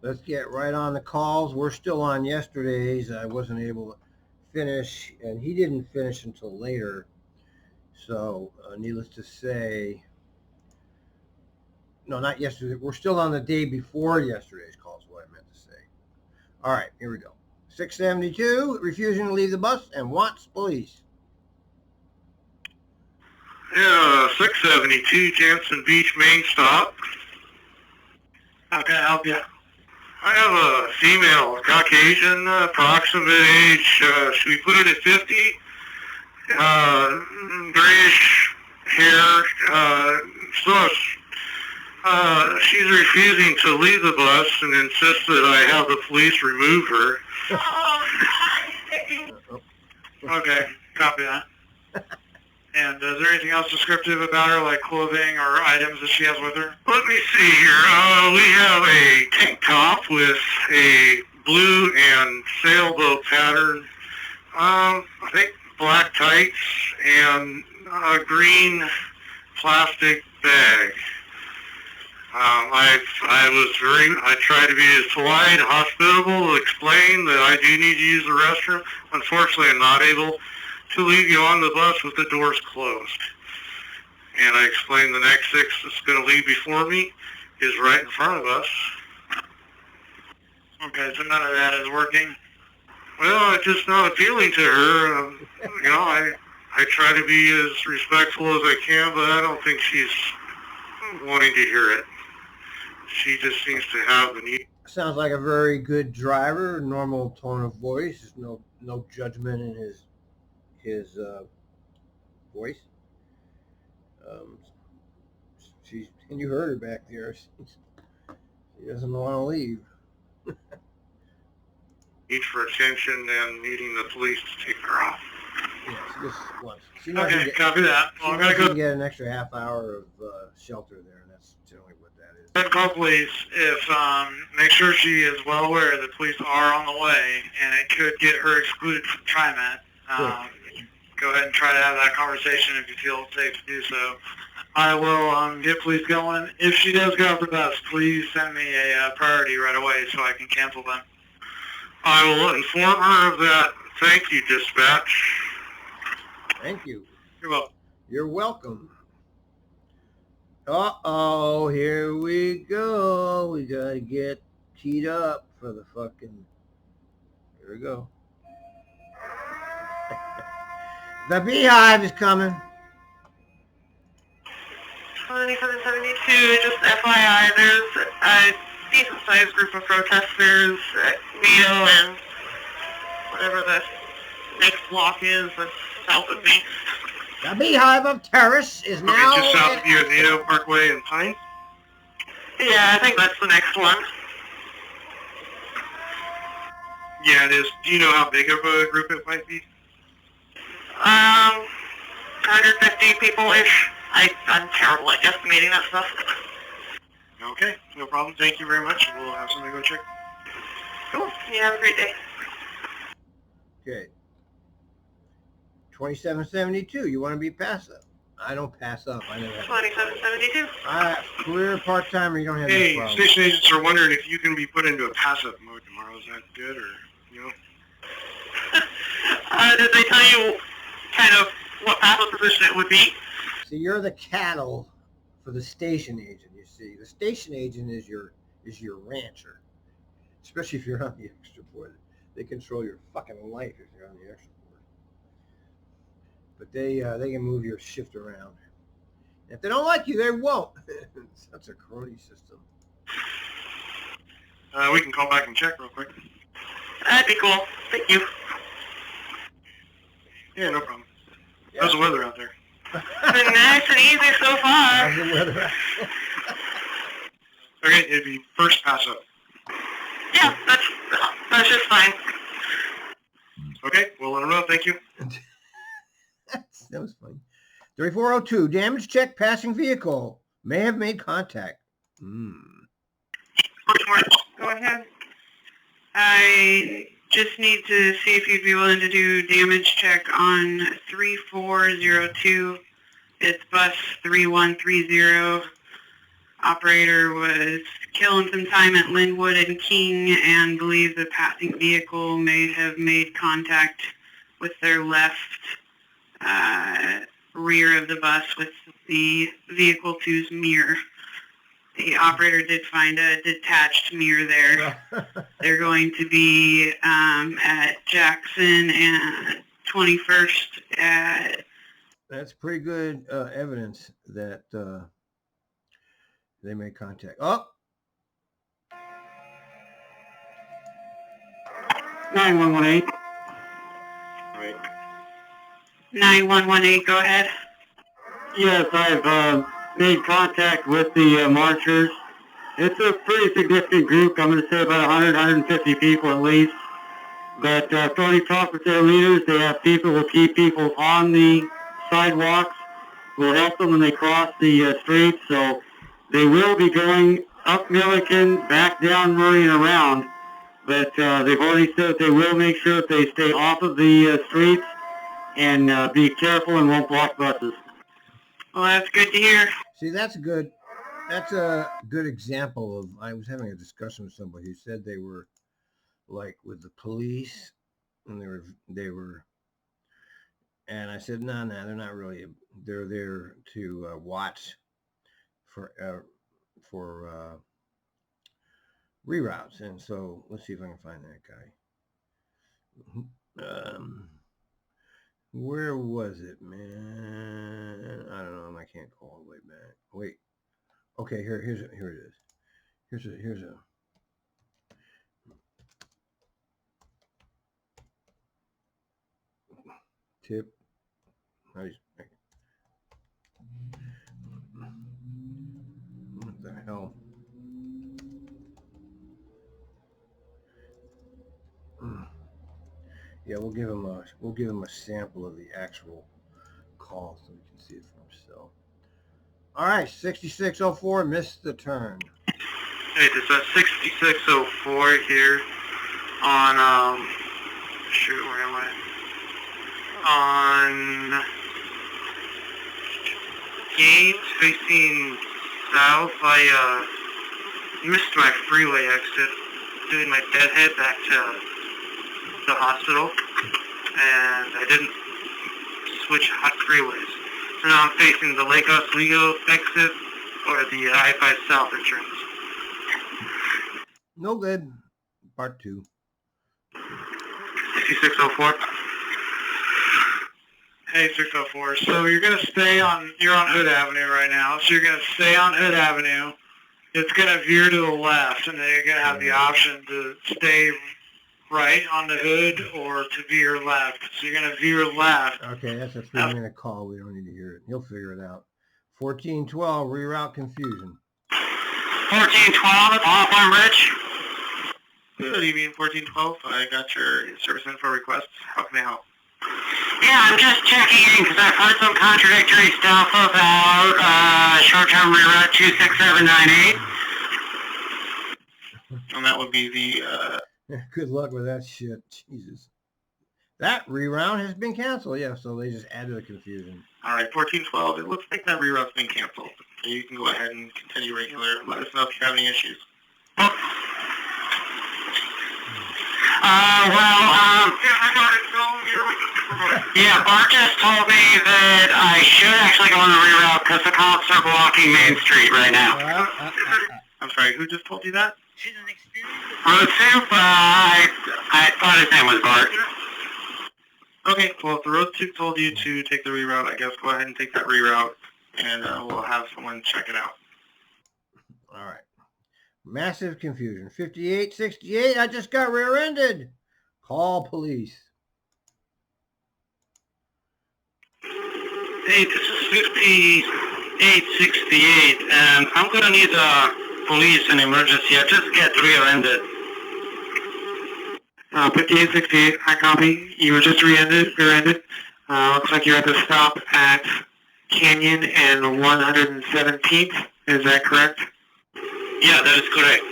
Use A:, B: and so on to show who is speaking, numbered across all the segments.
A: Let's get right on the calls. We're still on yesterday's. I wasn't able to finish, and he didn't finish until later. So, needless to say, no, not yesterday. We're still on the day before yesterday's call is what I meant to say. All right, here we go. 672, refusing to leave the bus and wants police.
B: Yeah, 672, Jansen Beach main stop. How can I help you? I have a female, Caucasian, approximate age, should we put it at 50? Grayish hair, she's refusing to leave the bus and insists that I have the police remove her. Okay, copy that. And is there anything else descriptive about her, like clothing or items that she has with her? Let me see here. We have a tank top with a blue and sailboat pattern. I think black tights and a green plastic bag. I tried to be as polite, hospitable, to explain that I do need to use the restroom. Unfortunately, I'm not able to leave you on the bus with the doors closed. And I explained the next six that's going to leave before me is right in front of us. Okay, so none of that is working? Well, it's just not appealing to her. I try to be as respectful as I can, but I don't think she's wanting to hear it. She just seems to have the need.
A: Sounds like a very good driver, normal tone of voice, no judgment in his voice. And you heard her back there. She doesn't want to leave.
B: Need for attention and needing the police to take her off.
A: Yeah, she just wants.
B: Okay, copy that.
A: Well, I'm gonna go get an extra half hour of shelter there, and that's generally what that is.
B: Then call police make sure she is well aware that police are on the way, and it could get her excluded from TRIMET. Go ahead and try to have that conversation if you feel safe to do so. I will get police going. If she does go off the bus, please send me a priority right away so I can cancel them. I will inform her of that. Thank you, dispatch.
A: Thank you.
B: You're welcome.
A: You're welcome. Uh-oh, here we go. We gotta get teed up for the fucking... Here we go. The beehive is coming.
C: 2772, just FYI, there's a decent-sized group of protesters at Neo and whatever the next block is that's south of me.
A: The beehive of terrorists is now...
B: just south of you at Neo Parkway and Pine?
C: Yeah, I think that's the next one.
B: Yeah, it is. Do you know how big of a group it might be?
C: 150 people-ish. I'm terrible at estimating that stuff.
B: Okay, no problem. Thank you very much. We'll have somebody go check.
C: Cool. You have a great day.
A: Okay. 2772, you want to be passive? I don't pass up. I never have.
C: 2772.
A: Career part-timer, you don't have
B: Hey,
A: any problem.
B: station agents are wondering if you can be put into a passive mode tomorrow. Is that good, or,
C: Did they tell you kind of what passive position it would be?
A: See, you're the cattle for the station agent, you see. The station agent is your rancher. Especially if you're on the extra board. They control your fucking life if you're on the extra board. But they can move your shift around. If they don't like you, they won't. That's a crony system.
B: we can call back and check real quick.
C: That'd be cool. Thank you.
B: Yeah, no problem. Yeah. How's the weather out there?
C: It's been nice and easy so far.
A: How's the weather out there?
B: Okay, it'd be first pass up.
C: Yeah, that's just fine.
B: Okay, we'll let them know. Thank you.
A: That was funny. 3402, damage check passing vehicle. May have made contact.
C: Go ahead. I just need to see if you'd be willing to do damage check on 3402. It's bus 3130. Operator was killing some time at Linwood and King and believes the passing vehicle may have made contact with their left rear of the bus with the vehicle 2's mirror. The operator did find a detached mirror there. They're going to be at Jackson and 21st at...
A: That's pretty good evidence that they made contact. Oh!
C: 9118.
D: Right.
C: 9118, go ahead.
D: Yes, I've made contact with the marchers. It's a pretty significant group. I'm going to say about 100, 150 people at least. But for any talk with their leaders, they have people who keep people on the sidewalks, will help them when they cross the streets. So they will be going up Milliken, back down Murray and around. But they've already said that they will make sure that they stay off of the streets and be careful and won't block buses.
C: Well, that's good to hear.
A: See, that's good. That's a good example of, I was having a discussion with somebody who said they were like with the police and they were, and I said, no, they're not really, they're there to watch for reroutes. And so let's see if I can find that guy. Where was it, man? I don't know. I can't call all the way back. Wait. Okay, here it is. Here's a tip. What the hell? Yeah, we'll give him a sample of the actual call so we can see it for himself. All right, 6604 missed the turn.
B: Hey, this is 6604 here on shoot, where am I? On Gaines facing south. I missed my freeway exit, doing my deadhead back to the hospital, and I didn't switch hot freeways. So now I'm facing the Lake Oswego exit or the I-5 South entrance.
A: No good. Part 2.
B: 6604. Hey, 604. So you're on Hood Avenue right now. So you're gonna stay on Hood Avenue. It's gonna veer to the left, and then you're gonna have the option to stay right on the hood or to veer left. So you're gonna veer left.
A: Okay, that's a 3-minute call. We don't need to hear it. He'll figure it out. 1412, reroute confusion.
B: 1412, off on Rich. Good evening, 1412. I got your service info request. How can I help?
C: Yeah, I'm just checking in because I've heard some contradictory stuff about short-term reroute 26798.
B: And that would be the...
A: Good luck with that shit. Jesus. That reroute has been canceled. Yeah, so they just added a confusion.
B: All right, 1412. It looks like that reroute's been canceled. So you can go ahead and continue regular. Let us know if you have any issues.
C: Yeah, Bart just told me that I should actually go on the reroute because the cops are blocking Main Street right now.
B: I'm sorry, who just told you that?
C: Road Soup, I thought his name was Bart.
B: Okay, well, if the Road Soup told you to take the reroute, I guess go ahead and take that reroute, and we'll have someone check it out.
A: All right. Massive confusion. 5868, I just got rear-ended. Call police.
D: Hey, this is 5868, and I'm going to need police in emergency. I just get rear-ended.
B: 5868, I copy. You were just rear-ended. Looks like you're at the stop at Canyon and 117th. Is that correct?
D: Yeah, that is correct.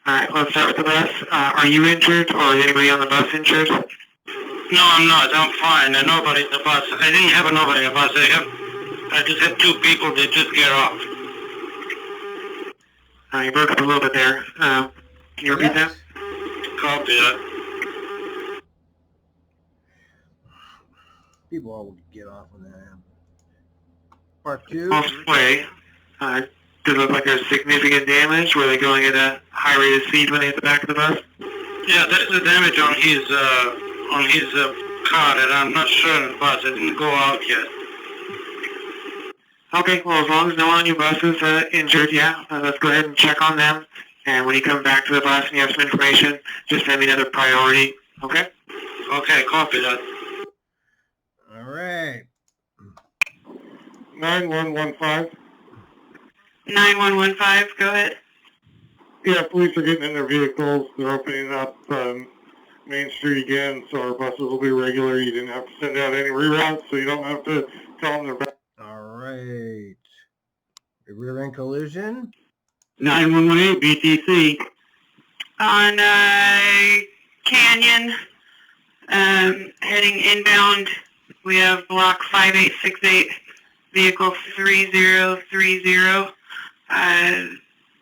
B: All right, let's start with the bus. Are you injured or is anybody on the bus injured?
D: No, I'm not. I'm fine. Nobody in the bus. I didn't have nobody in the bus. I just had 2 people that just get off.
B: You broke up a little bit there. Can you repeat that?
E: Copy that.
A: People all get off on that. Part 2.
B: Halfway. Does it look like there's significant damage? Were they going at a high rate of speed when they hit the back of the bus?
E: Yeah, there's the damage on his car, and I'm not sure on the bus. It didn't go out yet.
B: Okay, well, as long as no one on your bus is injured, yeah, let's go ahead and check on them. And when you come back to the bus and you have some information, just send me another priority, okay?
E: Okay, copy that.
A: All right.
D: 9115.
C: 9115, go ahead.
D: Yeah, police are getting in their vehicles. They're opening up Main Street again, so our buses will be regular. You didn't have to send out any reroutes, so you don't have to tell them they're back.
A: All right. A rear end collision.
D: 9118 BTC.
C: On Canyon, heading inbound, we have block 5868, vehicle 3030.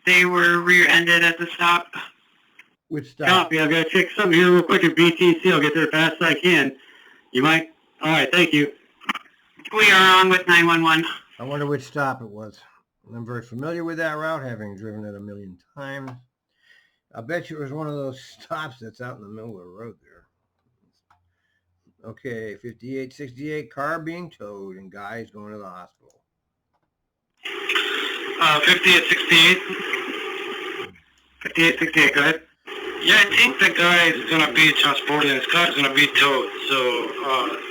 C: They were rear-ended at the stop.
A: Which stop?
D: Copy. I've got to check something here real quick at BTC. I'll get there as fast as I can. You might? All right, thank you.
C: We are on with 911.
A: I wonder which stop it was. I'm very familiar with that route, having driven it a million times. I bet you it was one of those stops that's out in the middle of the road there. Okay, 5868, car being towed and guys going to the hospital.
E: 5868.
B: 5868, go ahead.
E: Yeah, I think the guy is going to be transported, his car is going to be towed. So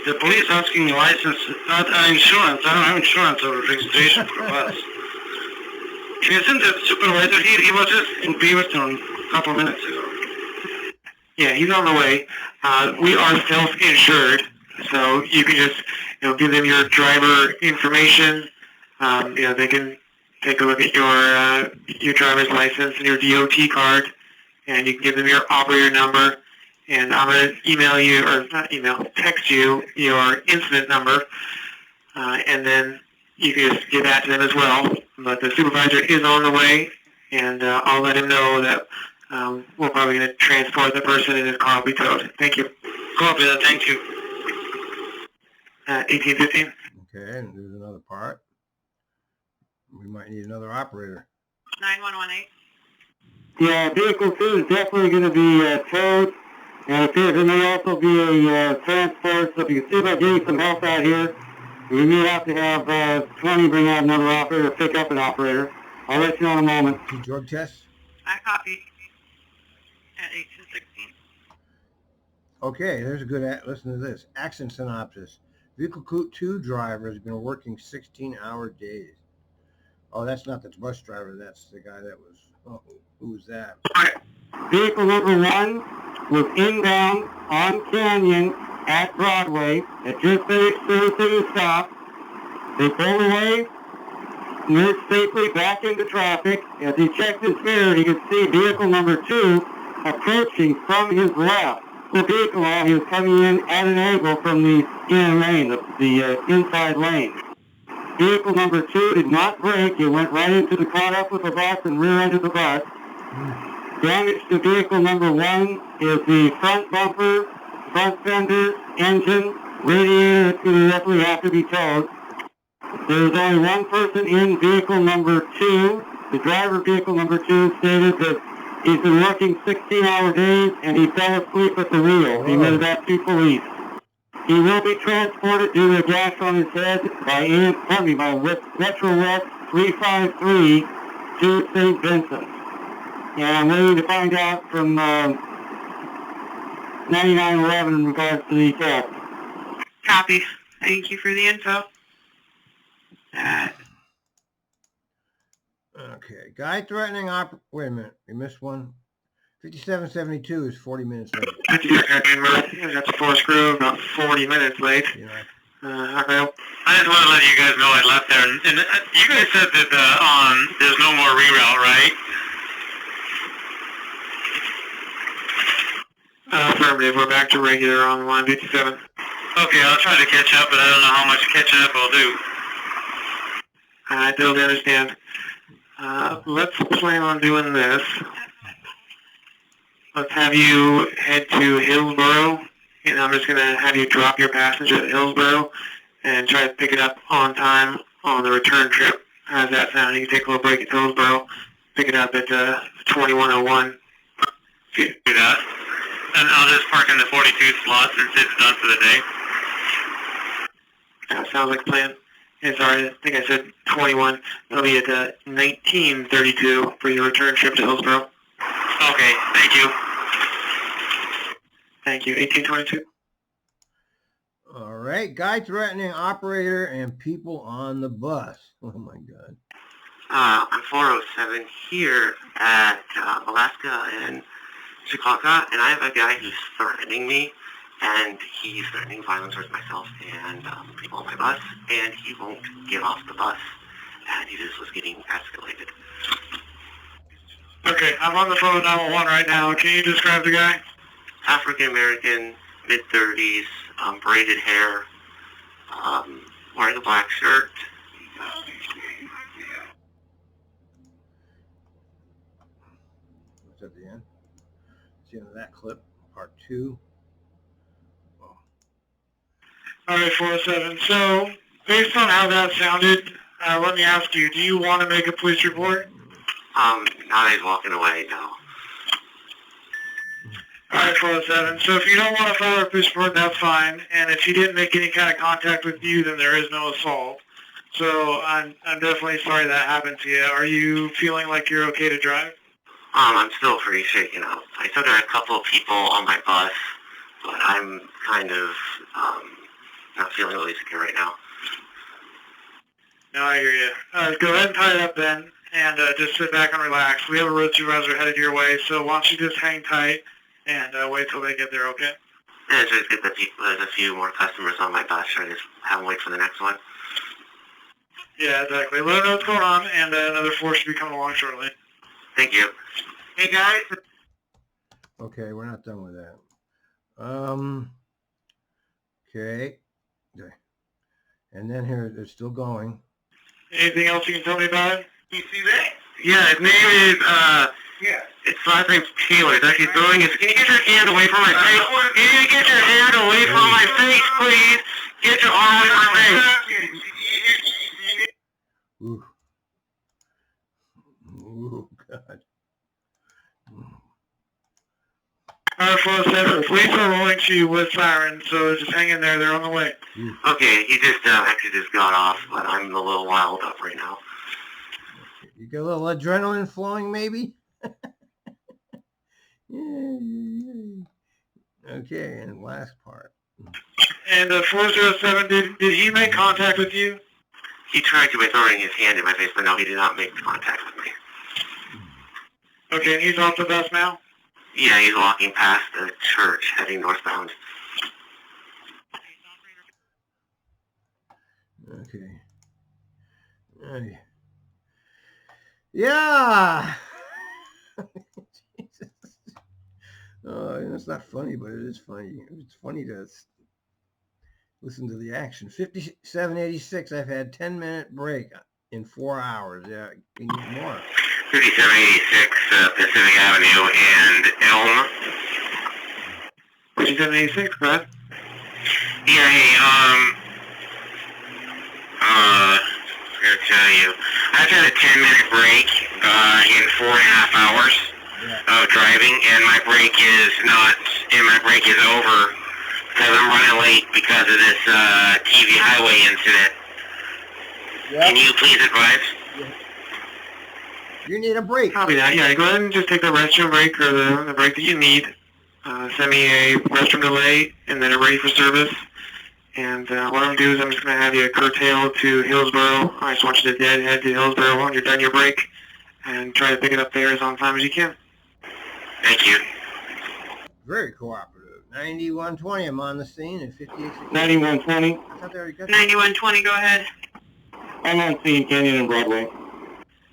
E: the police asking me license, not insurance. I don't have insurance or registration for bus. Isn't the supervisor here? He was just in Beaverton a couple minutes ago.
B: Yeah, he's on the way. We are self-insured, so you can just, give them your driver information. They can take a look at your driver's license and your DOT card, and you can give them your operator number. And I'm going to text you your incident number, and then you can just give that to them as well. But the supervisor is on the way, and I'll let him know that we're probably going to transport the person and his car will be towed. Thank you.
E: Copy that, thank you.
B: 1815.
A: Okay, and there's another part. We might need another operator.
C: 9118.
D: Yeah, vehicle 2 is definitely going to be towed, and it appears there may also be a transport, so if you can see about getting some help out here, we may have to have 20 bring out another operator, pick up an operator. I'll let you know in a moment.
A: Two drug tests.
C: I copy. At 1816.
A: Okay, there's a good, listen to this. Accident synopsis. Vehicle 2 driver has been working 16-hour days. Oh, that's not the bus driver. That's the guy that was, who was that?
D: Vehicle number 1 was inbound on Canyon at Broadway. It just finished servicing the stop. They pulled away, moved safely back into traffic. As he checked his mirror, he could see vehicle number 2 approaching from his left. The vehicle, he was coming in at an angle from the inner lane, the inside lane. Vehicle number 2 did not brake. It went right into the caught up with the bus and rear-ended the bus. Damage to vehicle number 1 is the front bumper, front fender, engine, radiator. It's going to definitely have to be towed. There's only one person in vehicle number 2. The driver of vehicle number 2 stated that he's been working 16-hour days and he fell asleep at the wheel. He admitted that to police. He will be transported due to a gash on his head by Metro West 353 to St. Vincent. And I'm waiting to find out from 9911 in regards to the test.
C: Copy. Thank you for the info.
A: Okay, guy threatening wait a minute, we missed one. 5772 is 40 minutes late.
B: That's Forest Grove, about 40 minutes late.
A: You know,
B: Okay.
E: I just want to let you guys know I left there. And you guys said that there's no more reroute, right?
B: Affirmative. We're back to regular on line 57.
E: Okay, I'll try to catch up, but I don't know how much catching up I'll do.
B: I totally understand. Let's plan on doing this. Let's have you head to Hillsboro, and I'm just going to have you drop your passage at Hillsboro and try to pick it up on time on the return trip. How's that sound? You can take a little break at Hillsboro, pick it up at 2101.
E: Do that. And I'll just park in the 42 slots since it's done for the day.
B: That sounds like a plan. And sorry, I think I said 21. It'll be at 1932 for your return trip to Hillsboro.
E: Okay, thank you.
B: Thank you. 1822.
A: All right, guy threatening operator and people on the bus. Oh my God.
F: I'm 407 here at Alaska and Chicago, and I have a guy who's threatening me, and he's threatening violence towards myself and people on my bus, and he won't get off the bus, and he just was getting escalated.
B: Okay, I'm on the phone with 911 right now. Can you describe the guy?
F: African American, mid-30s, braided hair, wearing a black shirt.
A: What's at the end? It's the end of that clip, part 2. Oh.
B: All right, 407. So, based on how that sounded, let me ask you, do you want to make a police report?
F: Now that he's walking away, no.
B: All right, 407. So if you don't want to file a police report, that's fine. And if he didn't make any kind of contact with you, then there is no assault. So I'm definitely sorry that happened to you. Are you feeling like you're okay to drive?
F: I'm still pretty shaken up. I still got a couple of people on my bus, but I'm kind of not feeling really secure right now.
B: No, I hear you. Go ahead and tie it up then, and just sit back and relax. We have a road supervisor headed your way, so why don't you just hang tight and wait till they get there, okay?
F: Yeah, just get there's a few more customers on my bus. Should I just have them wait for the next one?
B: Yeah, exactly. Let them know what's going on, and another force should be coming along shortly.
F: Thank you. Hey, guys.
A: Okay, we're not done with that. Okay. And then here, they're still going.
B: Anything else you can tell me about it?
F: You see that? Yeah, his name is, his last name's Taylor. He's actually throwing his, can you get your hand away from my face? Can you get your hand away from my face, please? Get your arm away from my face.
A: Ooh. Ooh, God.
B: Alright, 407, police are rolling to you with sirens, so just hang in there, they're on the way.
F: Okay, he just, actually just got off, but I'm a little wild up right now.
A: You got a little adrenaline flowing, maybe? Okay, and last part.
B: And 407, did he make contact with you?
F: He tried to by throwing his hand in my face, but no, he did not make contact with me.
B: Okay, and he's off the bus now?
F: Yeah, he's walking past the church, heading northbound.
A: Okay. Yeah. Jesus. Oh, it's not funny, but it is funny. It's funny to listen to the action. 5786. I've had 10-minute break in 4 hours. Yeah, can you get more?
F: 5786 Pacific Avenue and Elm.
B: 5786, Brad?
F: Yeah, hey, I'm gonna tell you, I've had a 10-minute break in 4.5 hours of driving, and my break is over because I'm running late because of this TV highway incident. Yep. Can you please advise?
A: You need a break.
B: Copy that. Yeah, go ahead and just take the restroom break or the break that you need. Send me a restroom delay and then a ready for service. And what I'm going to do is I'm just going to have you curtail to Hillsboro. I just want you to head to Hillsboro when you're done your break and try to pick it up there as on time as you can.
F: Thank you.
A: Very cooperative. 9120, I'm on the scene at 58.
D: 9120.
A: I thought they already got
C: 9120, go ahead.
D: I'm on scene, Canyon and Broadway.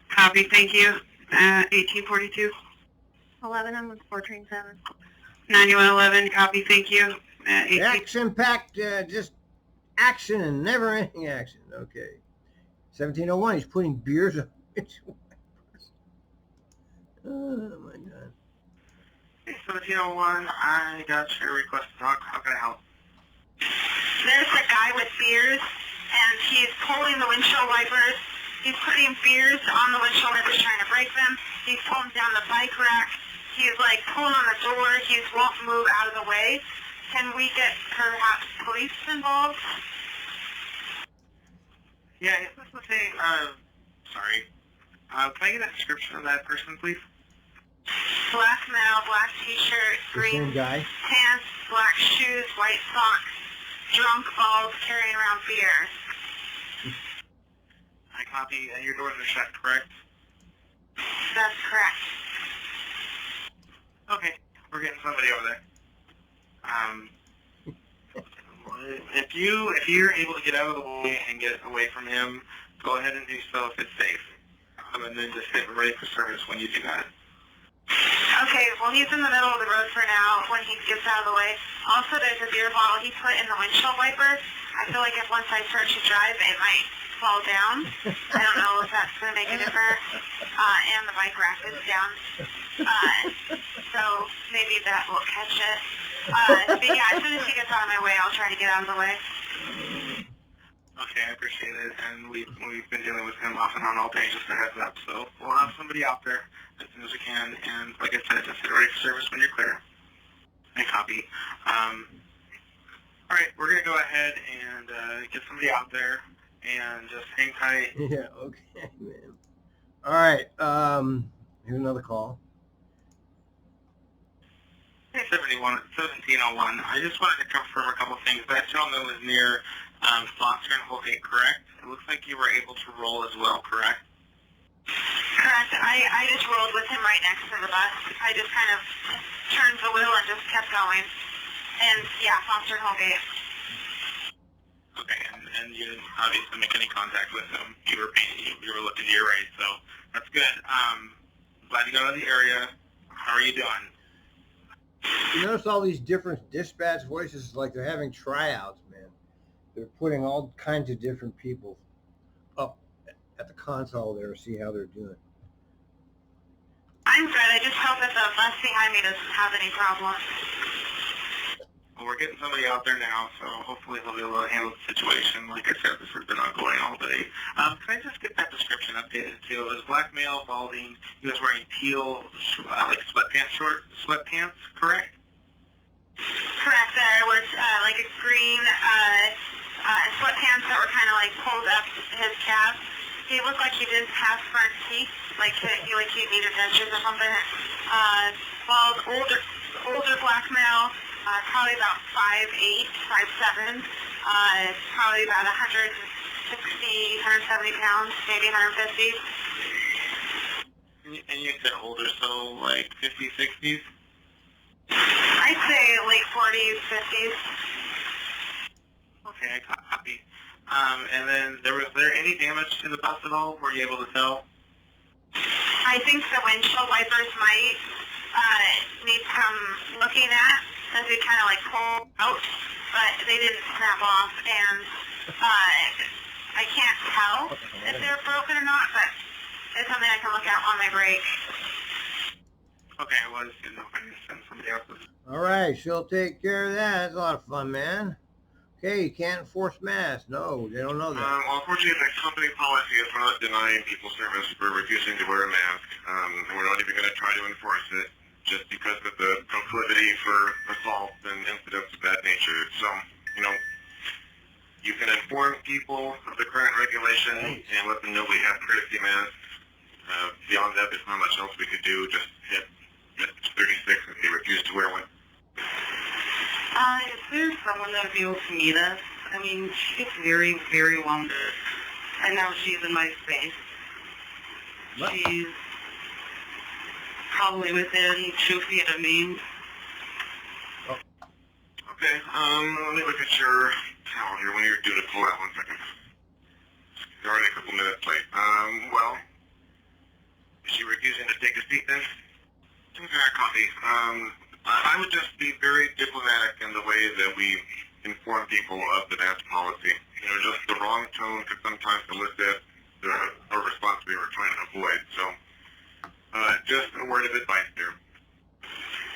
C: Copy, thank you. 1842.
G: 11, I'm with 437.
C: 9111, copy, thank you. 18.
A: Action-packed, just action and never-ending action. Okay. 1701, he's putting beers on his Oh my God.
E: Hey, 1701, I got your request to talk. How can I help?
C: There's a guy with beers, and he's pulling the windshield wipers. He's putting beers on the windshield wipers, trying to break them. He's pulling down the bike rack. He's like pulling on the door. He won't move out of the way. Can we get perhaps police involved?
E: Yeah, is this the same, sorry. Can I get a description of that person, please?
C: Black male, black t-shirt,
A: The
C: green
A: same guy?
C: pants, black shoes, white socks, drunk balls, carrying around beer.
E: I copy, and your doors are shut, correct?
C: That's correct.
E: Okay, we're getting somebody over there. If you're able to get out of the way and get away from him, go ahead and do so if it's safe. And then just get ready for service when you do that.
C: Okay, well, he's in the middle of the road for now when he gets out of the way. Also, there's a beer bottle he put in the windshield wiper. I feel like if once I start to drive, it might fall down. I don't know if that's going to make a difference. And the bike rack is down. So maybe that will catch it. But yeah, as soon as he gets out of my way, I'll try to get out of the way.
E: Okay, I appreciate it, and we've been dealing with him off and on all day, just a heads up. So we'll have somebody out there as soon as we can, and like I said, just get ready for service when you're clear. I copy. All right, we're gonna go ahead and get somebody out there, and just hang tight.
A: Yeah, okay, man. All right, here's another call.
E: 1701. I just wanted to confirm a couple things. That gentleman was near Foster and Holgate, correct? It looks like you were able to roll as well, correct?
C: Correct. I just rolled with him right next to the bus. I just kind of turned the wheel and just kept going. And yeah, Foster and Holgate.
E: Okay, and you didn't obviously make any contact with him. You were looking to your right, so that's good. Glad you got out of the area. How are you doing?
A: You notice all these different dispatch voices, like they're having tryouts, man. They're putting all kinds of different people up at the console there to see how they're doing.
C: I'm good. I just hope that the bus behind me doesn't have any problems.
E: Well, we're getting somebody out there now, so hopefully they'll be able to handle the situation. Like I said, this has been ongoing all day. Can I just get that description updated too? It was black male, balding. He was wearing teal, like sweatpants, correct?
C: Correct. There was like a green sweatpants that were kind of like pulled up his calves. He looked like he didn't have front teeth, like he needed dentures or something. Bald, older black male. Probably about 5'8", 5'7", probably about 160, 170 pounds, maybe 150.
E: And you said older, so like 50s, 60s?
C: I'd say late 40s, 50s.
E: Okay, I copy. And then was there any damage to the bus at all? Were you able to tell?
C: I think the windshield wipers might need some looking at, as they kind of like pull out, but they didn't snap off, and I can't tell if they're broken or not, but it's something I can look at on my break.
E: Okay, well, I just didn't know if I could send somebody else.
A: All right, she'll take care of that. That's a lot of fun, man. Okay, you can't enforce masks. No, they don't know that.
F: Well, unfortunately, the company policy is we're not denying people service. We're refusing to wear a mask. We're not even going to try to enforce it, just because of the proclivity for assault and incidents of that nature. So, you can inform people of the current regulation and let them know we have courtesy masks. Beyond that, there's not much else we could do. Just hit message 36 if they refuse to wear one.
C: Is there someone that would be able to meet us? I mean, she gets very, very long, and now she's in my space.
A: What?
C: She's probably within 2 feet of me.
F: Okay, let me look at your calendar when you're due to pull out. 1 second. You're already a couple minutes late. Well, is she refusing to take a seat then? Okay, copy. I would just be very diplomatic in the way that we inform people of the mask policy. Just the wrong tone could sometimes elicit a response we were trying to avoid. So, Just a word of advice there.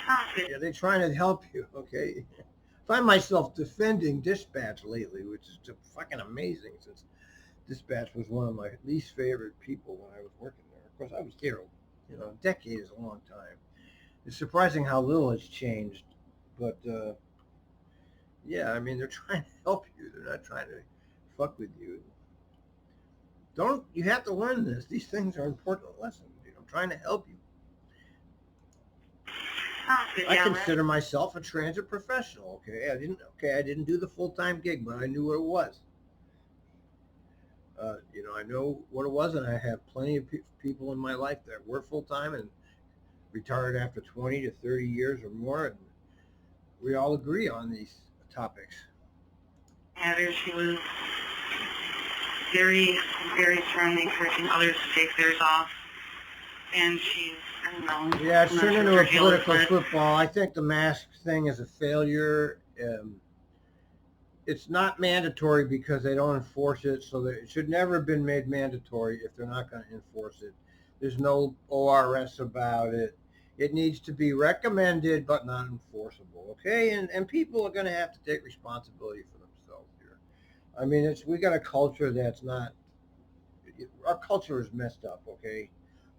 C: Sounds good.
A: Yeah, they're trying to help you, okay? I find myself defending dispatch lately, which is just fucking amazing since dispatch was one of my least favorite people when I was working there. Of course, I was there, a decade is a long time. It's surprising how little has changed, but yeah, I mean, they're trying to help you. They're not trying to fuck with you. You have to learn this. These things are important lessons. I'm trying to help you.
C: Sounds good,
A: I
C: yeah.
A: consider myself a transit professional. I didn't do the full-time gig, but I knew what it was. I know what it was, and I have plenty of people in my life that were full-time and retired after 20 to 30 years or more, and we all agree on these topics.
C: Heather, she was very, very strongly encouraging others to take theirs off. And she's, I don't know.
A: Yeah, it's
C: I'm not
A: turned
C: sure
A: into
C: what
A: a
C: her deal is,
A: political
C: but
A: football. I think the mask thing is a failure. It's not mandatory because they don't enforce it, so that it should never have been made mandatory if they're not going to enforce it. There's no ORS about it. It needs to be recommended but not enforceable, okay? And people are going to have to take responsibility for themselves here. I mean, we got a culture that's not, our culture is messed up, okay?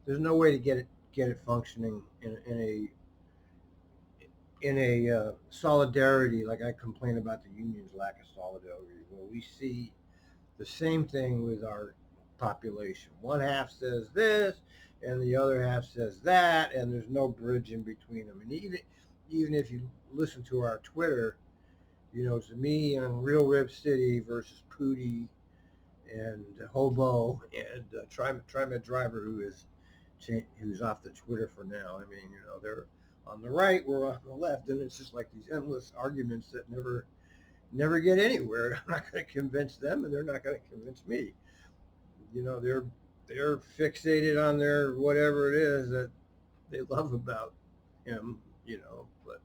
A: There's no way to get it functioning in a solidarity, like I complain about the union's lack of solidarity. Well, we see the same thing with our population. One half says this, and the other half says that, and there's no bridge in between them. And even if you listen to our Twitter, it's me and Real Rib City versus Pootie and Hobo and TRIMET driver who's off the Twitter for now. I mean, they're on the right, we're on the left, and it's just like these endless arguments that never get anywhere. I'm not going to convince them, and they're not going to convince me. They're fixated on their whatever it is that they love about him. But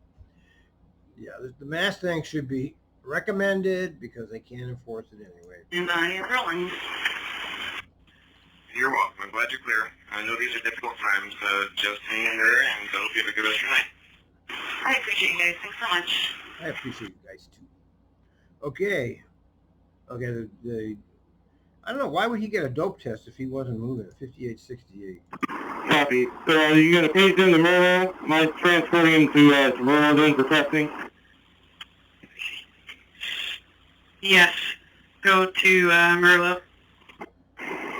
A: yeah, the mask thing should be recommended because they can't enforce it anyway.
C: and I am rolling.
F: You're welcome. I'm glad you're clear. I know these are difficult times. Just hang in there, and I hope you have a good rest of your night.
C: I appreciate you guys. Thanks so much.
A: I appreciate you guys too. Okay. I don't know, why would he get a dope test if he wasn't moving at 5868?
D: Copy. So you going to page him to Myrtle? Am I transporting him to Myrtle then for testing?
C: Yes. Go to Merlot.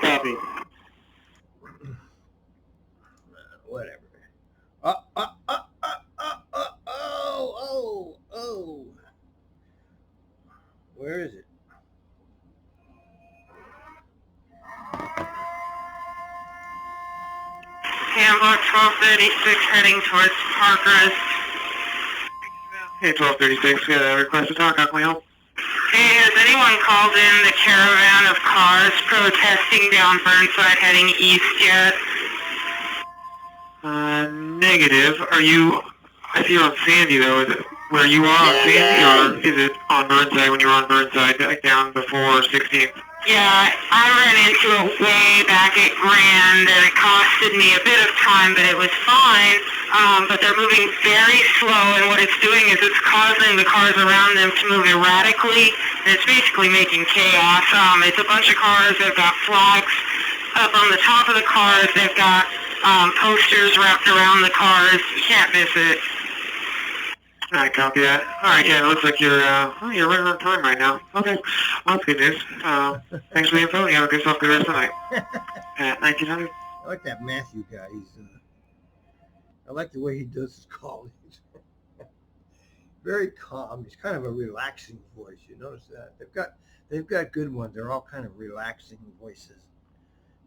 D: Copy.
A: Whatever. Oh. Where is it?
C: Hamburg 1236 heading towards Parkrest.
E: Hey, 1236, got a request to talk. How can we help?
C: Hey, has anyone called in the Caravan of Cars protesting down Burnside heading east yet?
E: Negative. Are you, I see you're on Sandy though, is it where you are on Sandy, or is it on Burnside when you were on Burnside, like down before 16th?
C: Yeah, I ran into it way back at Grand, and it costed me a bit of time, but it was fine. But they're moving very slow, and what it's doing is it's causing the cars around them to move erratically, and it's basically making chaos. It's a bunch of cars. They've got flags up on the top of the cars. They've got posters wrapped around the cars. You can't miss it.
E: I copy that. Alright, yeah, it looks like you're right on time right now. Okay, well, that's good news. Thanks for the info. You have a good rest of the night. At 1900.
A: I like that Matthew guy. I like the way he does his call. He's very calm. He's kind of a relaxing voice. You notice that? They've got good ones. They're all kind of relaxing voices.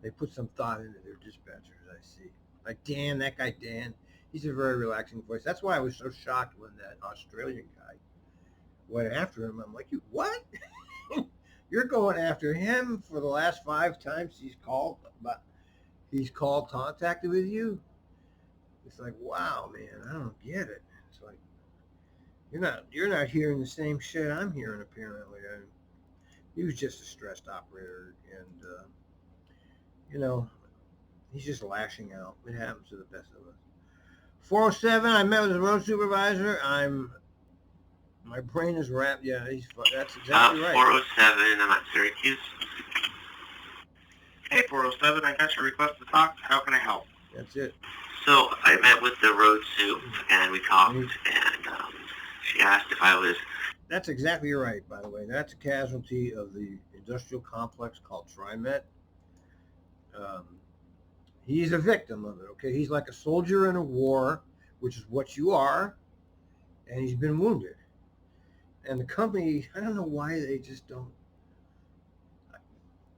A: They put some thought into their dispatchers, I see. Like Dan, that guy Dan. He's a very relaxing voice. That's why I was so shocked when that Australian guy went after him. I'm like, you what? You're going after him for the last 5 times he's contacted with you? It's like, wow, man, I don't get it. It's like, you're not hearing the same shit I'm hearing, apparently. He was just a stressed operator, and He's just lashing out. It happens to the best of us. 407, I met with the road supervisor. My brain is wrapped. Yeah, that's exactly right.
F: 407, I'm at Syracuse.
B: Hey, 407, I got your request to talk. How can I help?
A: That's it.
F: So I met with the road soup, and we talked, and she asked if I was...
A: That's exactly right, by the way. That's a casualty of the industrial complex called TRIMET. He's a victim of it, okay? He's like a soldier in a war, which is what you are, and he's been wounded. And the company, I don't know why they just don't...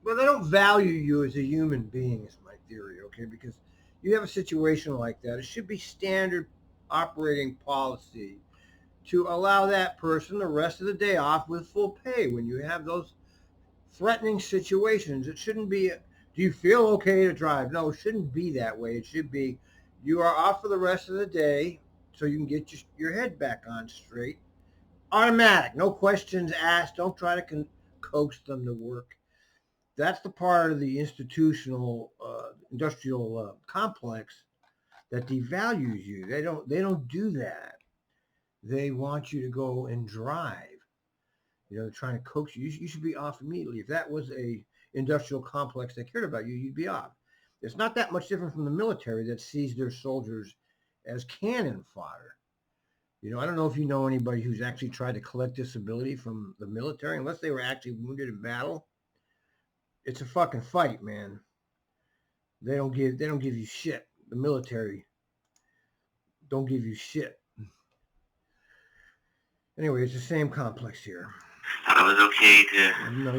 A: Well, they don't value you as a human being, is my theory, okay? Because you have a situation like that, it should be standard operating policy to allow that person the rest of the day off with full pay when you have those threatening situations. It shouldn't be, do you feel okay to drive? No, it shouldn't be that way. It should be, you are off for the rest of the day so you can get your head back on straight. Automatic, no questions asked. Don't try to coax them to work. That's the part of the industrial complex that devalues you. They don't do that. They want you to go and drive. They're trying to coax you. You should be off immediately. If that was a industrial complex that cared about you, you'd be off. It's not that much different from the military that sees their soldiers as cannon fodder. I don't know if you know anybody who's actually tried to collect disability from the military, unless they were actually wounded in battle. It's a fucking fight, man. They don't give you shit. The military don't give you shit. Anyway, it's the same complex here.
F: I was okay to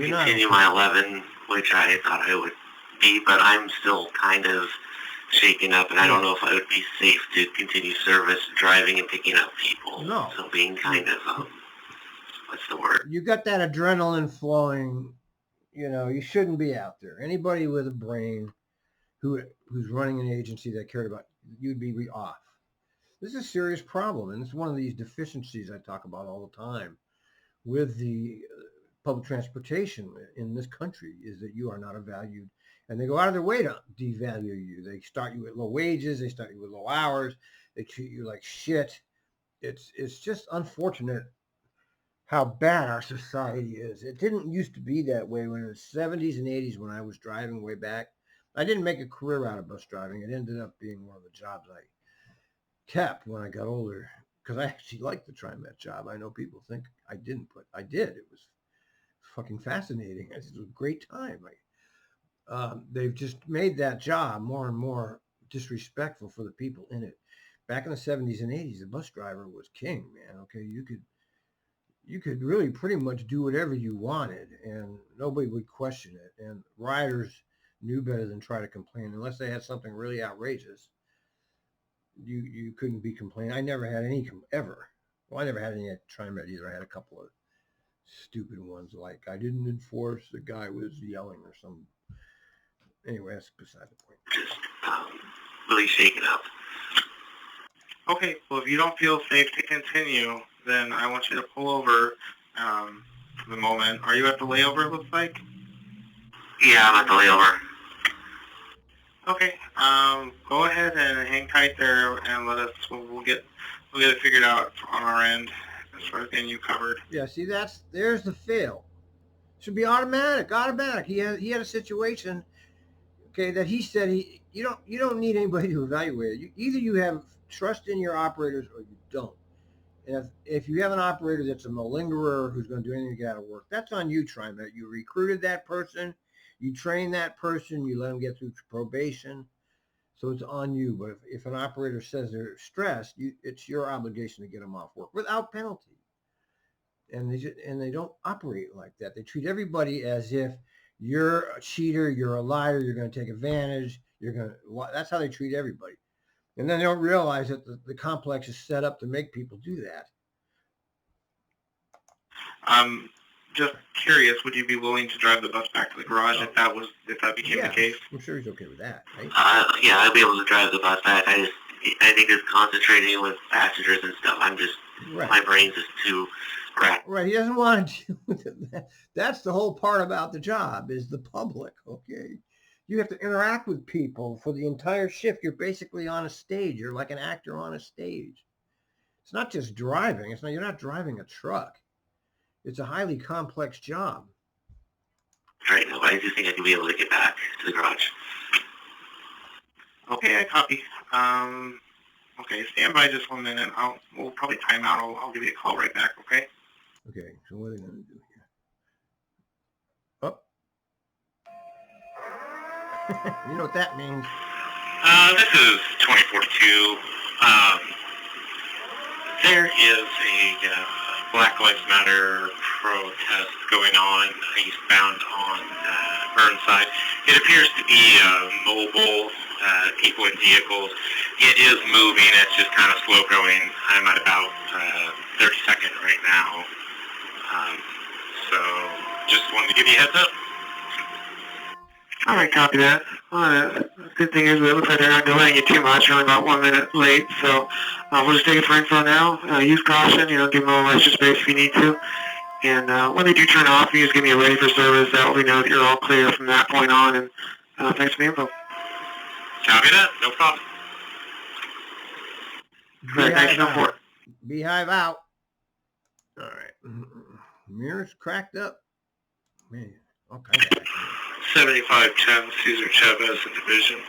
F: continue my 11, which I thought I would be, but I'm still kind of shaken up, and I don't know if I would be safe to continue service driving and picking up people.
A: No.
F: So being kind of, what's the word?
A: You got that adrenaline flowing. You shouldn't be out there. Anybody with a brain who's running an agency that cared about you'd be off. This is a serious problem, and it's one of these deficiencies I talk about all the time with the public transportation in this country, is that you are not valued, and they go out of their way to devalue you. They start you at low wages, they start you with low hours, they treat you like shit. It's just unfortunate how bad our society is. It didn't used to be that way when in the 70s and 80s when I was driving way back. I didn't make a career out of bus driving. It ended up being one of the jobs I kept when I got older, because I actually liked the TriMet job. I know people think I didn't, but I did. It was fucking fascinating. It was a great time. They've just made that job more and more disrespectful for the people in it. Back in the 70s and 80s, the bus driver was king, man. Okay, you could really pretty much do whatever you wanted, and nobody would question it. And riders knew better than try to complain unless they had something really outrageous. You couldn't be complaining. I never had any ever. Well, I never had any at TriMet either. I had a couple of stupid ones, like I didn't enforce, the guy was yelling or something. Anyway, that's beside the point.
F: Just really shaken up.
B: Okay, well, if you don't feel safe to continue, then I want you to pull over for the moment. Are you at the layover, it looks like?
F: Yeah, I'm at the layover.
B: Okay, go ahead and hang tight there, and we'll get it figured out on our end as far as getting you covered.
A: Yeah, see, there's the fail. Should be automatic. He had a situation, okay, that he said you don't need anybody to evaluate it. Either you have trust in your operators or you don't. And if you have an operator that's a malingerer who's going to do anything to get out of work, that's on you, TriMet. You recruited that person, you train that person, you let them get through probation, so it's on you. But if an operator says they're stressed, it's your obligation to get them off work without penalty. And they don't operate like that. They treat everybody as if you're a cheater, you're a liar, you're going to take advantage, that's how they treat everybody. And then they don't realize that the complex is set up to make people do that.
B: I'm just curious, would you be willing to drive the bus back to the garage if that became the case?
A: I'm sure he's okay with that, right?
F: Yeah, I'd be able to drive the bus back. I think it's concentrating with passengers and stuff. My brain's just too cracked.
A: Right, he doesn't want to deal with it. That's the whole part about the job, is the public, okay? You have to interact with people for the entire shift. You're basically on a stage. You're like an actor on a stage. It's not just driving. You're not driving a truck. It's a highly complex job.
F: All right, I do think I can be able to get back to the garage.
E: Okay, I copy. Okay, stand by just 1 minute. We'll probably time out. I'll give you a call right back, okay?
A: Okay, so what are they going to do here? Oh. You know what that means.
F: This is 2042. There is a Black Lives Matter protest going on eastbound on Burnside. It appears to be mobile, people in vehicles. It is moving. It's just kind of slow going. I'm at about 32nd right now. So just wanted to give you a heads up.
E: All right, copy that. The good thing is it looks like they're not delaying you too much. You're only about 1 minute late, so we'll just take it for info now. Use caution. Give them a little extra space if you need to. And when they do turn off, you just give me a ready for service. That way we know that you're all clear from that point on. And thanks for the info.
F: Copy that. No problem.
E: Great, thanks for it.
A: Beehive out. All right. Mirrors cracked up. Man, all kinds of accidents.
F: 7510 Cesar Chavez in Division.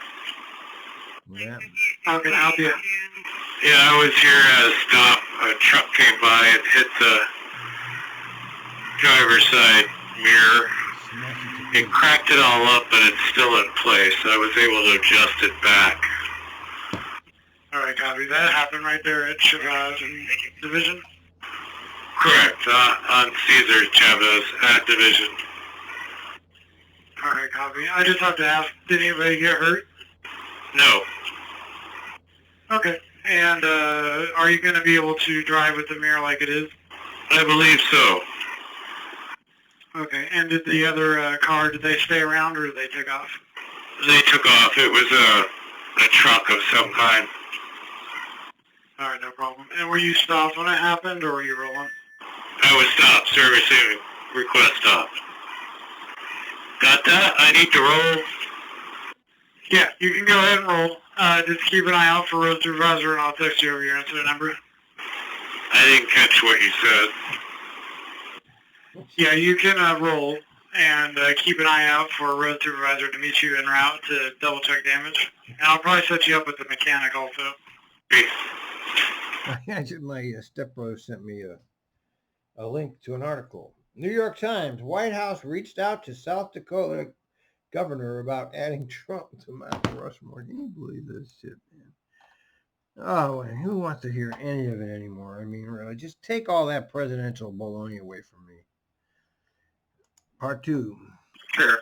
A: Yeah.
E: How can I help you?
F: Yeah, I was here at a stop. A truck came by and hit the driver's side mirror. It cracked it all up, but it's still in place. I was able to adjust it back.
B: All right, copy. That happened right there at Chavez in Division?
F: Correct, on Cesar Chavez at Division.
B: All right, copy. I just have to ask, did anybody get hurt?
F: No.
B: Okay. And are you going to be able to drive with the mirror like it is?
F: I believe so.
B: Okay. And did the other car, did they stay around or did they take off?
F: They took off. It was a truck of some kind.
B: All right, no problem. And were you stopped when it happened or were you rolling?
F: I was stopped. Servicing request stop. Got that? I need to roll.
B: Yeah, you can go ahead and roll. Just keep an eye out for Road Supervisor and I'll text you over your incident number.
F: I didn't catch what you said.
B: Yeah, you can roll and keep an eye out for Road Supervisor to meet you en route to double check damage. And I'll probably set you up with the mechanic also.
F: Peace.
A: My stepbrother sent me a link to an article. New York Times, White House reached out to South Dakota governor about adding Trump to Mount Rushmore. Can you believe this shit, man? Oh, who wants to hear any of it anymore? I mean, really, just take all that presidential baloney away from me. Part 2.
E: Sure.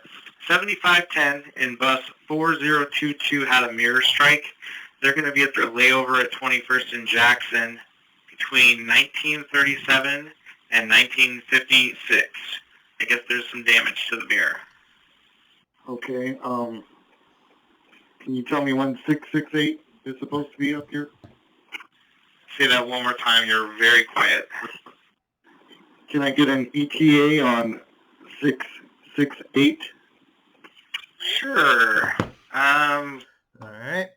E: 7510 and bus 4022 had a mirror strike. They're going to be at their layover at 21st and Jackson between 1937 and 1956. I guess there's some damage to the mirror.
H: Okay, can you tell me when 668 is supposed to be up here?
E: Say that one more time. You're very quiet.
H: Can I get an ETA on 668?
E: Sure.
A: All right.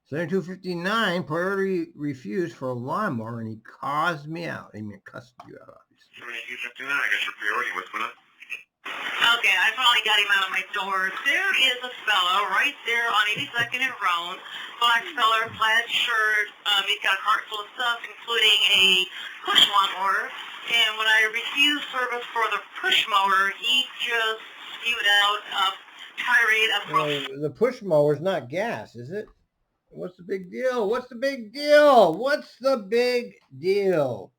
A: 7259, priority refused for a lawnmower, and he caused me out. I mean, cussed you out, obviously.
F: 7259, I guess your priority. What's going on?
C: Okay, I finally got him out of my door. There is a fellow right there on 82nd and Roan. Black feller, plaid shirt. He's got a cart full of stuff, including a push lawnmower. And when I refused service for the push mower, he just spewed out a tirade of...
A: The push mower's not gas, is it? What's the big deal? What's the big deal? What's the big deal?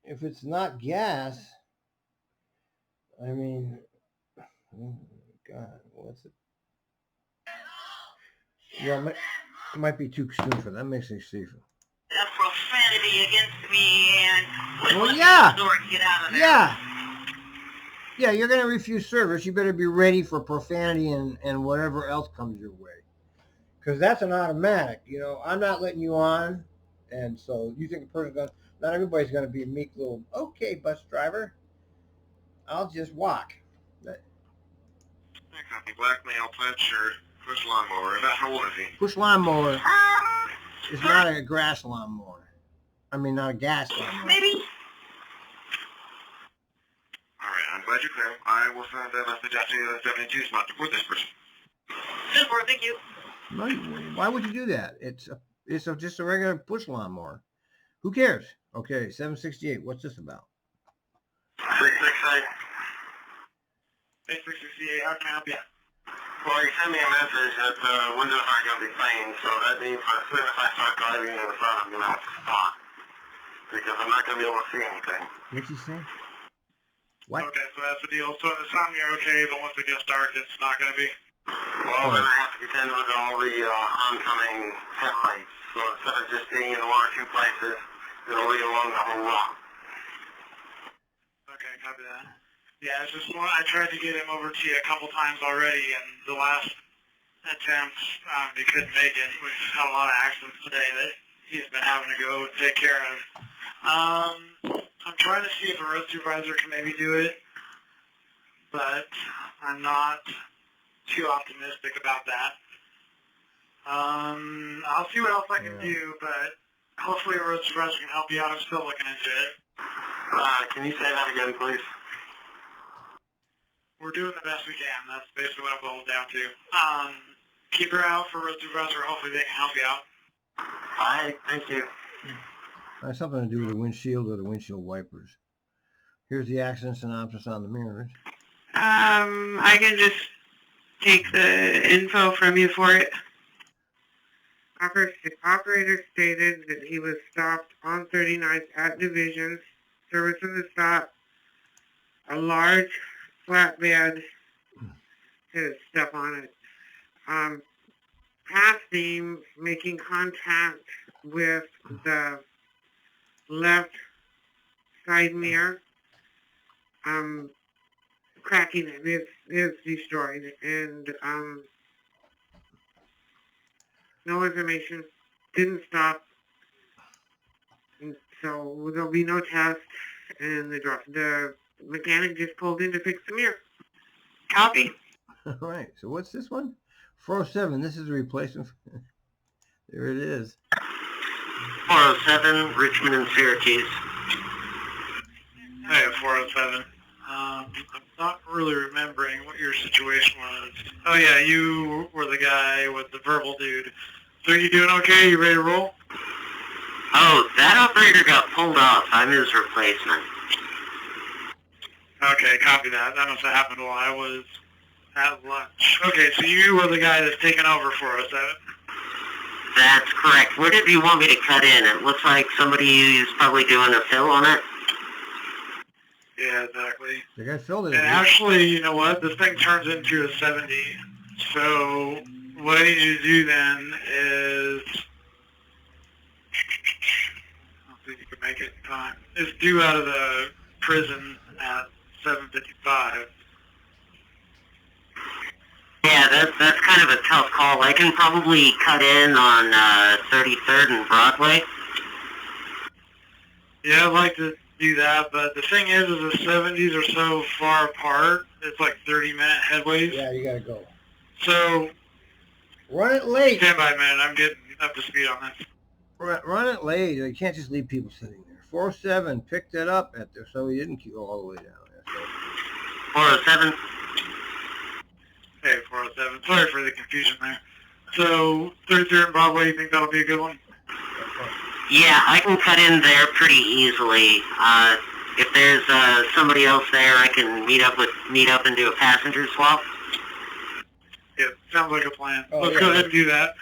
A: If it's not gas, I mean, oh God, what's it? Yeah, it might be too soon for that. Makes me see.
C: A profanity against me and...
A: Well, yeah.
C: Get out of there.
A: Yeah. Yeah, you're going to refuse service. You better be ready for profanity and whatever else comes your way. Because that's an automatic. You know, I'm not letting you on. And so you think a person's going to... Not everybody's going to be a meek little, okay, bus driver. I'll just walk.
E: Copy. Black male, plaid shirt, push lawnmower. About how old is he?
A: Push lawnmower is not a grass lawnmower. I mean, not a gas lawnmower.
C: Maybe.
E: Alright, I'm glad you're clear. I will send that message out to 72 spot for this person.
C: Thank you.
A: No, why would you do that? It's just a regular push lawnmower. Who cares? Okay, 768. What's this about?
E: 668.
B: Hey, 668, how can I help you?
E: Well, you sent me a message that windows aren't going to be clean, so that means as soon as I start driving in the front, I'm going to have to stop. Because I'm not going to be able to see anything.
A: What'd you say? What?
B: Okay, so that's the deal. So at the time you're okay, but once it gets dark, it's not going to be.
E: Well, then I have to contend with all the oncoming headlights. So instead of just being in one or two places, it'll be along the whole route.
B: Okay, copy that. Yeah, it's just one. I tried to get him over to you a couple times already, and the last attempt, he couldn't make it. We've had a lot of accidents today that he's been having to go take care of. I'm trying to see if a road supervisor can maybe do it, but I'm not too optimistic about that. I'll see what else I can do, but hopefully a road supervisor can help you out. I'm still looking into it.
E: Can you say that again, please?
B: We're doing the best we can. That's basically what I'm going down to. Keep her out for road supervisor. Hopefully they can help you out.
E: All right, thank you.
A: Has something to do with the windshield or the windshield wipers. Here's the accident synopsis on the mirrors.
C: I can just take the info from you for it. Operator stated that he was stopped on 39th at Division, servicing the stop. A large flatbed had stuff on it. Passed him, making contact with the left side mirror, cracking it. It's destroyed, and no information, didn't stop, and so there'll be no test, and the mechanic just pulled in to fix the mirror. Copy.
A: All right, so what's this one? 407, this is a replacement. There it is.
E: 407, Richmond and Syracuse.
B: Hey, 407. I'm not really remembering what your situation was. Oh yeah, you were the guy with the verbal dude. So you doing okay? You ready to roll?
E: Oh, that operator got pulled off. I'm his replacement.
B: Okay, copy that. That must have happened while I was at lunch. Okay, so you were the guy that's taking over for us,
E: That's correct. Where did you want me to cut in? It looks like somebody is probably doing a fill on it.
B: Yeah, exactly.
A: The guy filled it.
B: And actually, you know what? This thing turns into a 70. So what I need you to do then is, I'll see if you can make it in time. Is due out of the prison at 7:55.
E: Yeah, that's kind of a tough call. I can probably cut in on 33rd and Broadway.
B: Yeah, I'd like to do that, but the thing is the 70s are so far apart. It's like 30-minute headways.
A: Yeah, you gotta go.
B: So
A: Run it late.
B: stand by a minute. I'm getting up to speed on this.
A: Run it late. You can't just leave people sitting there. 407 picked it up at there, so he didn't go all the way down there. So.
E: 407.
B: Hey, 407. Sorry for the confusion there. So 33rd and Broadway, you think that'll be a good one?
E: Yeah, I can cut in there pretty easily. If there's somebody else there, I can meet up and do a passenger swap.
B: Yeah, sounds like a plan.
A: Oh,
B: Let's
A: yeah.
B: go ahead and do that.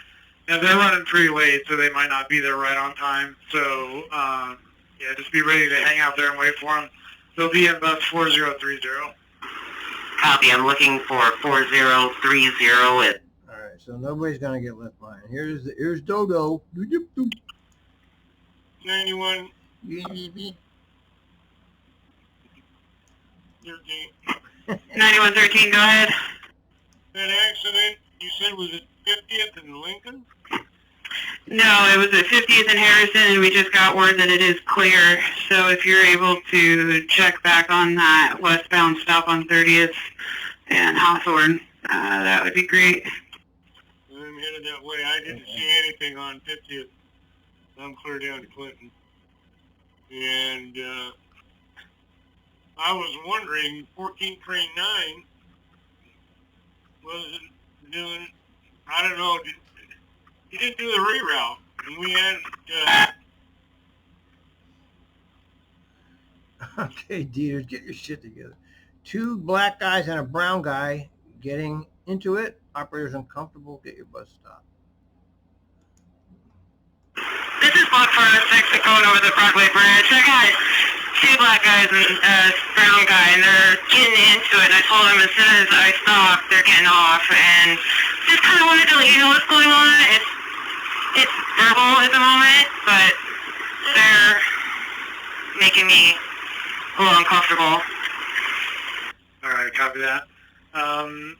B: Now, they're running pretty late, so they might not be there right on time. So, yeah, just be ready to hang out there and wait for them. They'll be in bus 4030.
E: Copy, I'm looking for 4030
A: All right, so nobody's gonna get left behind. Here's Dodo.
H: 91.
C: 9113, go ahead.
H: That accident you said was at 50th and Lincoln?
C: No, it was at 50th and Harrison, and we just got word that it is clear. So if you're able to check back on that westbound stop on 30th and Hawthorne, That would be great.
E: I'm headed that way. I didn't see anything on 50th. I'm clear down to Clinton. And I was wondering, 14 train 9 was doing, I don't know, he didn't do the reroute. And we had,
A: Okay, Dieter, get your shit together. 2 black guys and a brown guy getting into it. Operator's uncomfortable. Get your bus stopped.
C: This is Block 406 going over the Broadway Bridge. I got 2 black guys and a brown guy, and they're getting into it. And I told them as soon as I stop, they're getting off. And just kind of wanted to let you know what's going on. It's verbal at the moment, but they're making me a little uncomfortable.
B: All right, copy that.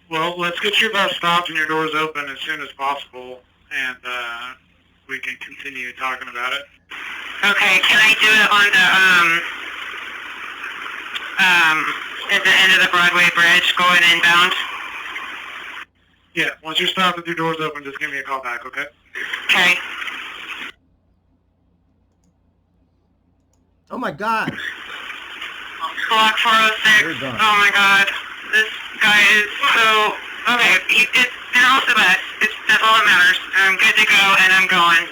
B: Well, let's get your bus stopped and your doors open as soon as possible, and we can continue talking about it.
C: Okay, can I do it on the at the end of the Broadway Bridge going inbound?
B: Yeah, once you're stopped with your doors open, just give me a call back, okay?
C: Okay.
A: Oh my God.
C: Block 406.
A: You're done.
C: Oh my God. This guy is so... Okay, they're off the bus. That's all that matters. I'm good to go, and I'm going.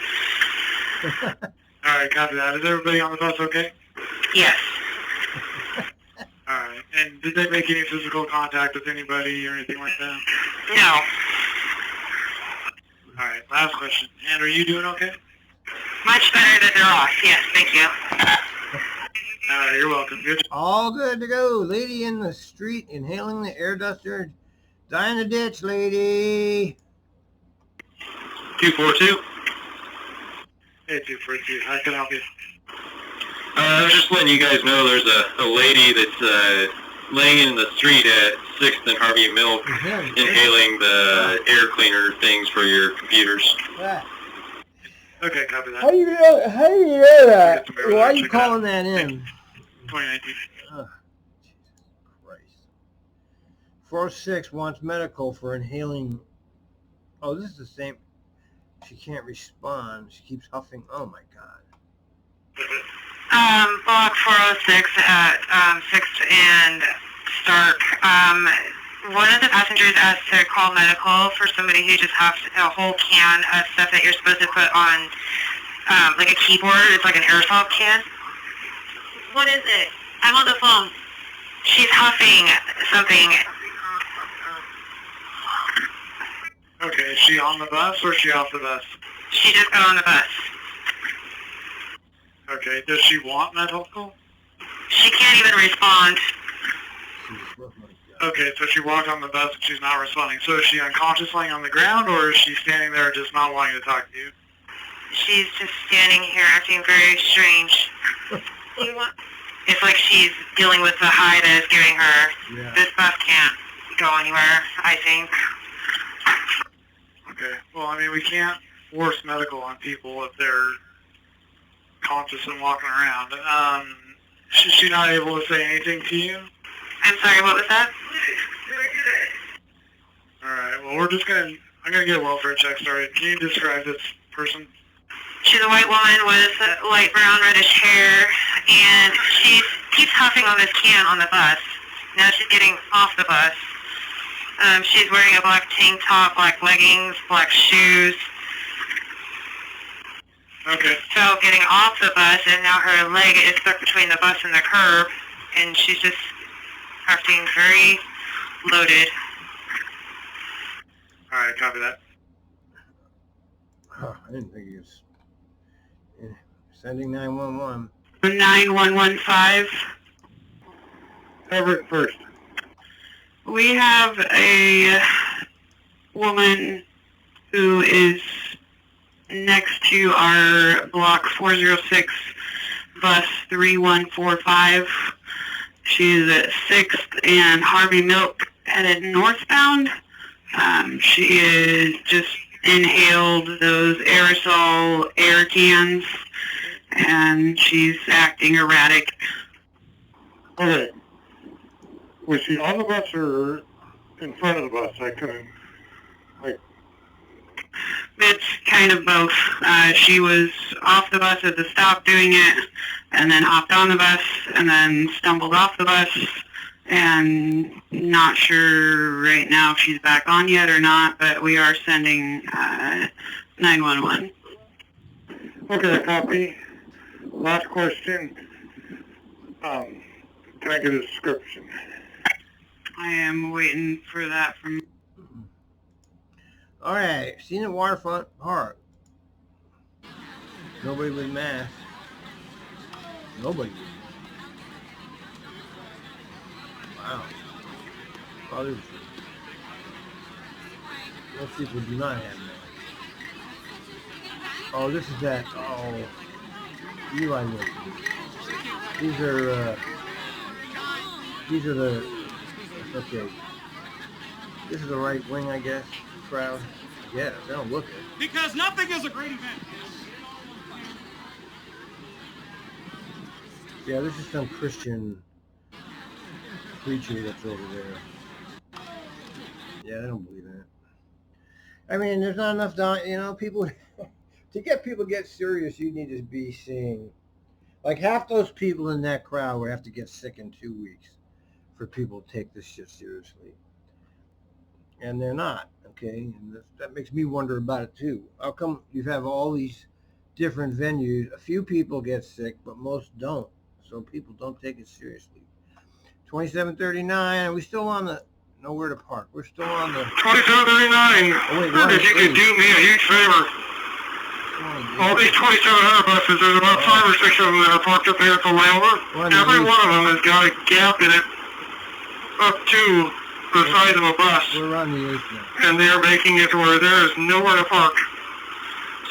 B: All right, copy that. Is everybody on the bus okay?
C: Yes.
B: All right. And did they make any physical contact with anybody or anything like that?
C: No.
B: All right, last question. And are you doing okay?
C: Much better that they're off. Yes, thank you.
B: All right, you're welcome. Good.
A: All good to go. Lady in the street inhaling the air duster. Die in the ditch, lady.
E: 242.
B: Hey, 242. How can I help you?
E: I was just letting you guys know there's a lady that's laying in the street at 6th and Harvey and Milk, inhaling the air cleaner things for your computers.
B: Okay, copy that.
A: How do you know that? Why are you calling that in?
B: 2019.
A: Oh, Jesus Christ. 406 wants medical for inhaling. Oh, this is the same. She can't respond. She keeps huffing. Oh my God.
C: Block 406 at 6th and Stark. One of the passengers asked to call medical for somebody who just has a whole can of stuff that you're supposed to put on, like a keyboard. It's like an aerosol can. What is it? I'm on the phone. She's huffing something.
B: Okay, is she on the bus or is she off the bus?
C: She just got on the bus.
B: Okay, does she want medical?
C: She can't even respond.
B: Okay, so she walked on the bus and she's not responding. So is she unconscious laying on the ground, or is she standing there just not wanting to talk to you?
C: She's just standing here acting very strange. It's like she's dealing with the high that is giving her.
A: Yeah.
C: This bus can't go anywhere, I think.
B: Okay, well, I mean, we can't force medical on people if they're conscious and walking around. Is she not able to say anything to you?
C: I'm sorry, what was that?
B: Alright, well, I'm gonna get a welfare check started. Can you describe this person?
C: She's a white woman with light brown reddish hair, and she keeps huffing on this can on the bus. Now she's getting off the bus. She's wearing a black tank top, black leggings, black shoes.
B: Okay.
C: So getting off the bus, and now her leg is stuck between the bus and the curb, and she's just acting very loaded.
B: Alright, copy that.
A: Oh, I didn't think he was sending 911.
C: 9115.
H: Cover it first.
C: We have a woman who is next to our block 406 bus 3145. She's at 6th and Harvey Milk headed northbound. She is just inhaled those aerosol air cans, and she's acting erratic.
H: Okay. Was she on the bus or in front of the bus? I couldn't, like...
C: It's kind of both. She was off the bus at the stop doing it, and then hopped on the bus, and then stumbled off the bus, and not sure right now if she's back on yet or not, but we are sending 911.
H: Okay, copy. Last question. Can I get a description?
C: I am waiting for that from...
A: All right, seen at Waterfront Park. Nobody with mask. Nobody. Wow. Others. Most people do not have masks. Oh, this is that. Oh, Eli knows. These are the. Okay. This is the right wing, I guess. Crowd. Yeah, they don't look it.
I: Because nothing is a great event.
A: Yeah, this is some Christian preacher that's over there. Yeah, they don't believe in it. I mean, there's not enough, people, to get people to get serious, you need to be seeing, like half those people in that crowd would have to get sick in 2 weeks for people to take this shit seriously. And they're not, okay? And that makes me wonder about it too. How come you have all these different venues? A few people get sick, but most don't. So people don't take it seriously. 2739, are we still on the nowhere to park? We're still on the
E: 2739.
A: Oh, wait,
E: If you could do me a huge favor. All these 2700 buses, there's about 5 or 6 of them that are parked up there at the layover. Every one of them has got a gap in it up to the size of a bus.
A: We're on the 8th now.
E: And they're making it to where there is nowhere to park.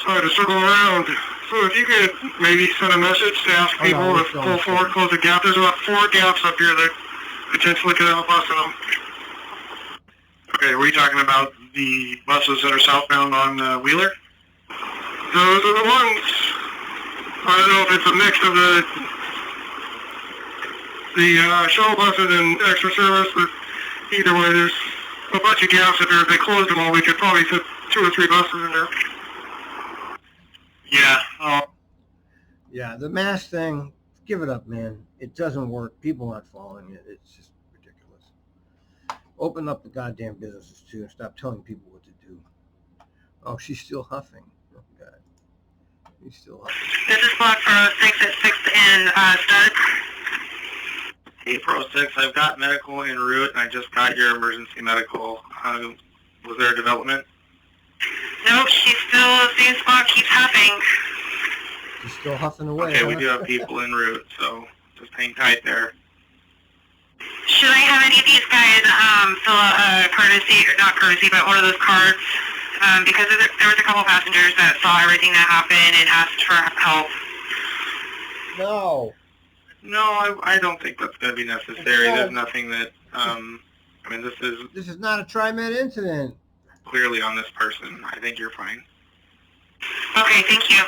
E: So I had to circle around. So if you could maybe send a message to ask people to pull forward, close the gap. There's about 4 gaps up here that potentially could have a bus in them. Okay, were you talking about the buses that are southbound on Wheeler? Those are the ones. I don't know if it's a mix of the shuttle buses and extra service, but either way, there's a bunch of gaps up here. If they closed them all, we could probably fit 2 or 3 buses in there. Yeah.
A: Yeah, the mask thing, give it up, man. It doesn't work. People aren't following it. It's just ridiculous. Open up the goddamn businesses, too, and stop telling people what to do. Oh, she's still huffing. Oh, God. She's still huffing.
C: This is block for 6 at 6th and Stud.
E: April 6th, I've got medical en route, and I just got your emergency medical. Was there a development?
C: Nope, she's still the same spot, keeps huffing.
A: She's still huffing away.
E: Okay, we do have people en route, so just hang tight there.
C: Should I have any of these guys fill out a courtesy, or not courtesy, but one of those cards? Because there was a couple passengers that saw everything that happened and asked for help.
A: No.
E: No, I don't think that's going to be necessary. There's nothing that, I mean,
A: This is not a TRIMET incident.
E: Clearly on this person. I think you're fine.
C: Okay, thank you.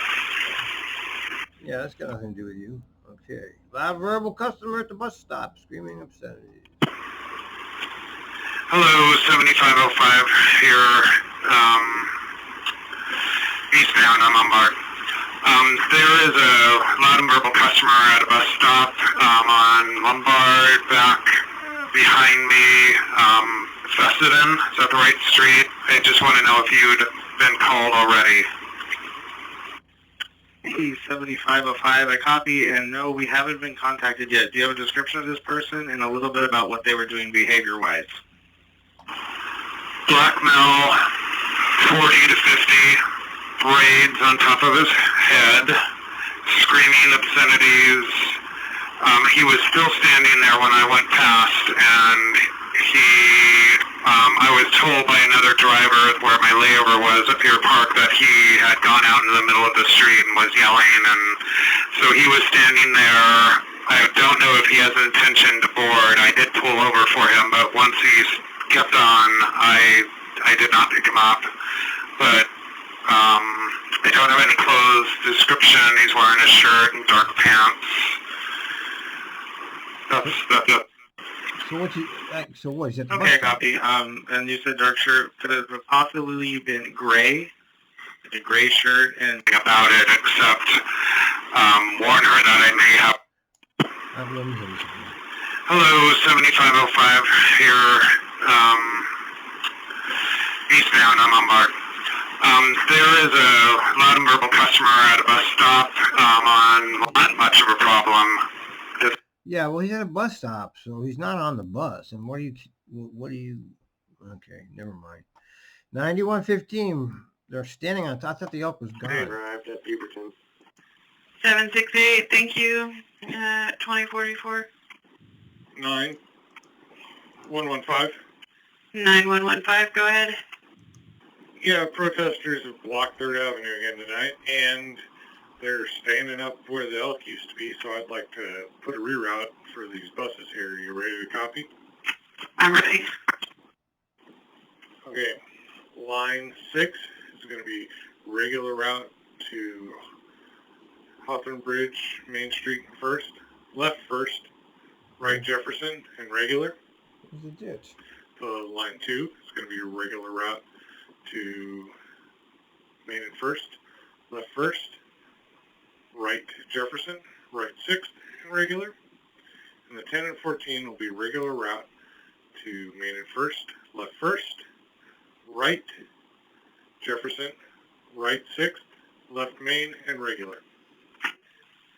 A: Yeah, that's got nothing to do with you. Okay. Loud verbal customer at the bus stop screaming obscenities.
E: Hello, 7505 here, eastbound on Lombard. There is a loud and verbal customer at a bus stop on Lombard, back behind me, Fessenden. Is that the right street? I just want to know if you'd been called already. Hey, 7505, I copy, and no, we haven't been contacted yet. Do you have a description of this person and a little bit about what they were doing behavior-wise? Blackmail, 40 to 50, braids on top of his head, screaming obscenities. He was still standing there when I went past, and I was told by another driver where my layover was at Pier Park that he had gone out in the middle of the street and was yelling, and so he was standing there. I don't know if he has an intention to board. I did pull over for him, but once he's kept on, I did not pick him up. But I don't have any clothes description. He's wearing a shirt and dark pants. That's it.
A: So what you? So what? Is that the
E: Okay,
A: bus stop?
E: copy. And you said dark shirt. Could it have possibly been gray? Like a gray shirt and
F: About it, except warn her that I may have.
A: Let me hear this again.
F: Hello, 7505 here, eastbound. I'm on Bart. There is a loud and verbal customer at a bus stop on not much of a problem.
A: Yeah, well, he's at a bus stop, so he's not on the bus. And what do you? Okay, never mind. 9115. They're standing on top. I thought the elk was gone.
E: arrived at Beaverton.
C: 768, thank you. 2044.
H: 9115.
C: 9115, go ahead.
H: Yeah, protesters have blocked 3rd Avenue again tonight, and they're standing up where the elk used to be, so I'd like to put a reroute for these buses here. Are you ready to copy?
C: I'm ready.
H: Okay, line 6 is going to be regular route to Hawthorne Bridge, Main Street first, left first, right Jefferson, and regular.
A: There's a ditch.
H: Line 2 is going to be a regular route to Main and First, left first, right Jefferson, right 6th, and regular. And the 10 and 14 will be regular route to Main and First, left first, right Jefferson, right 6th, left Main, and regular.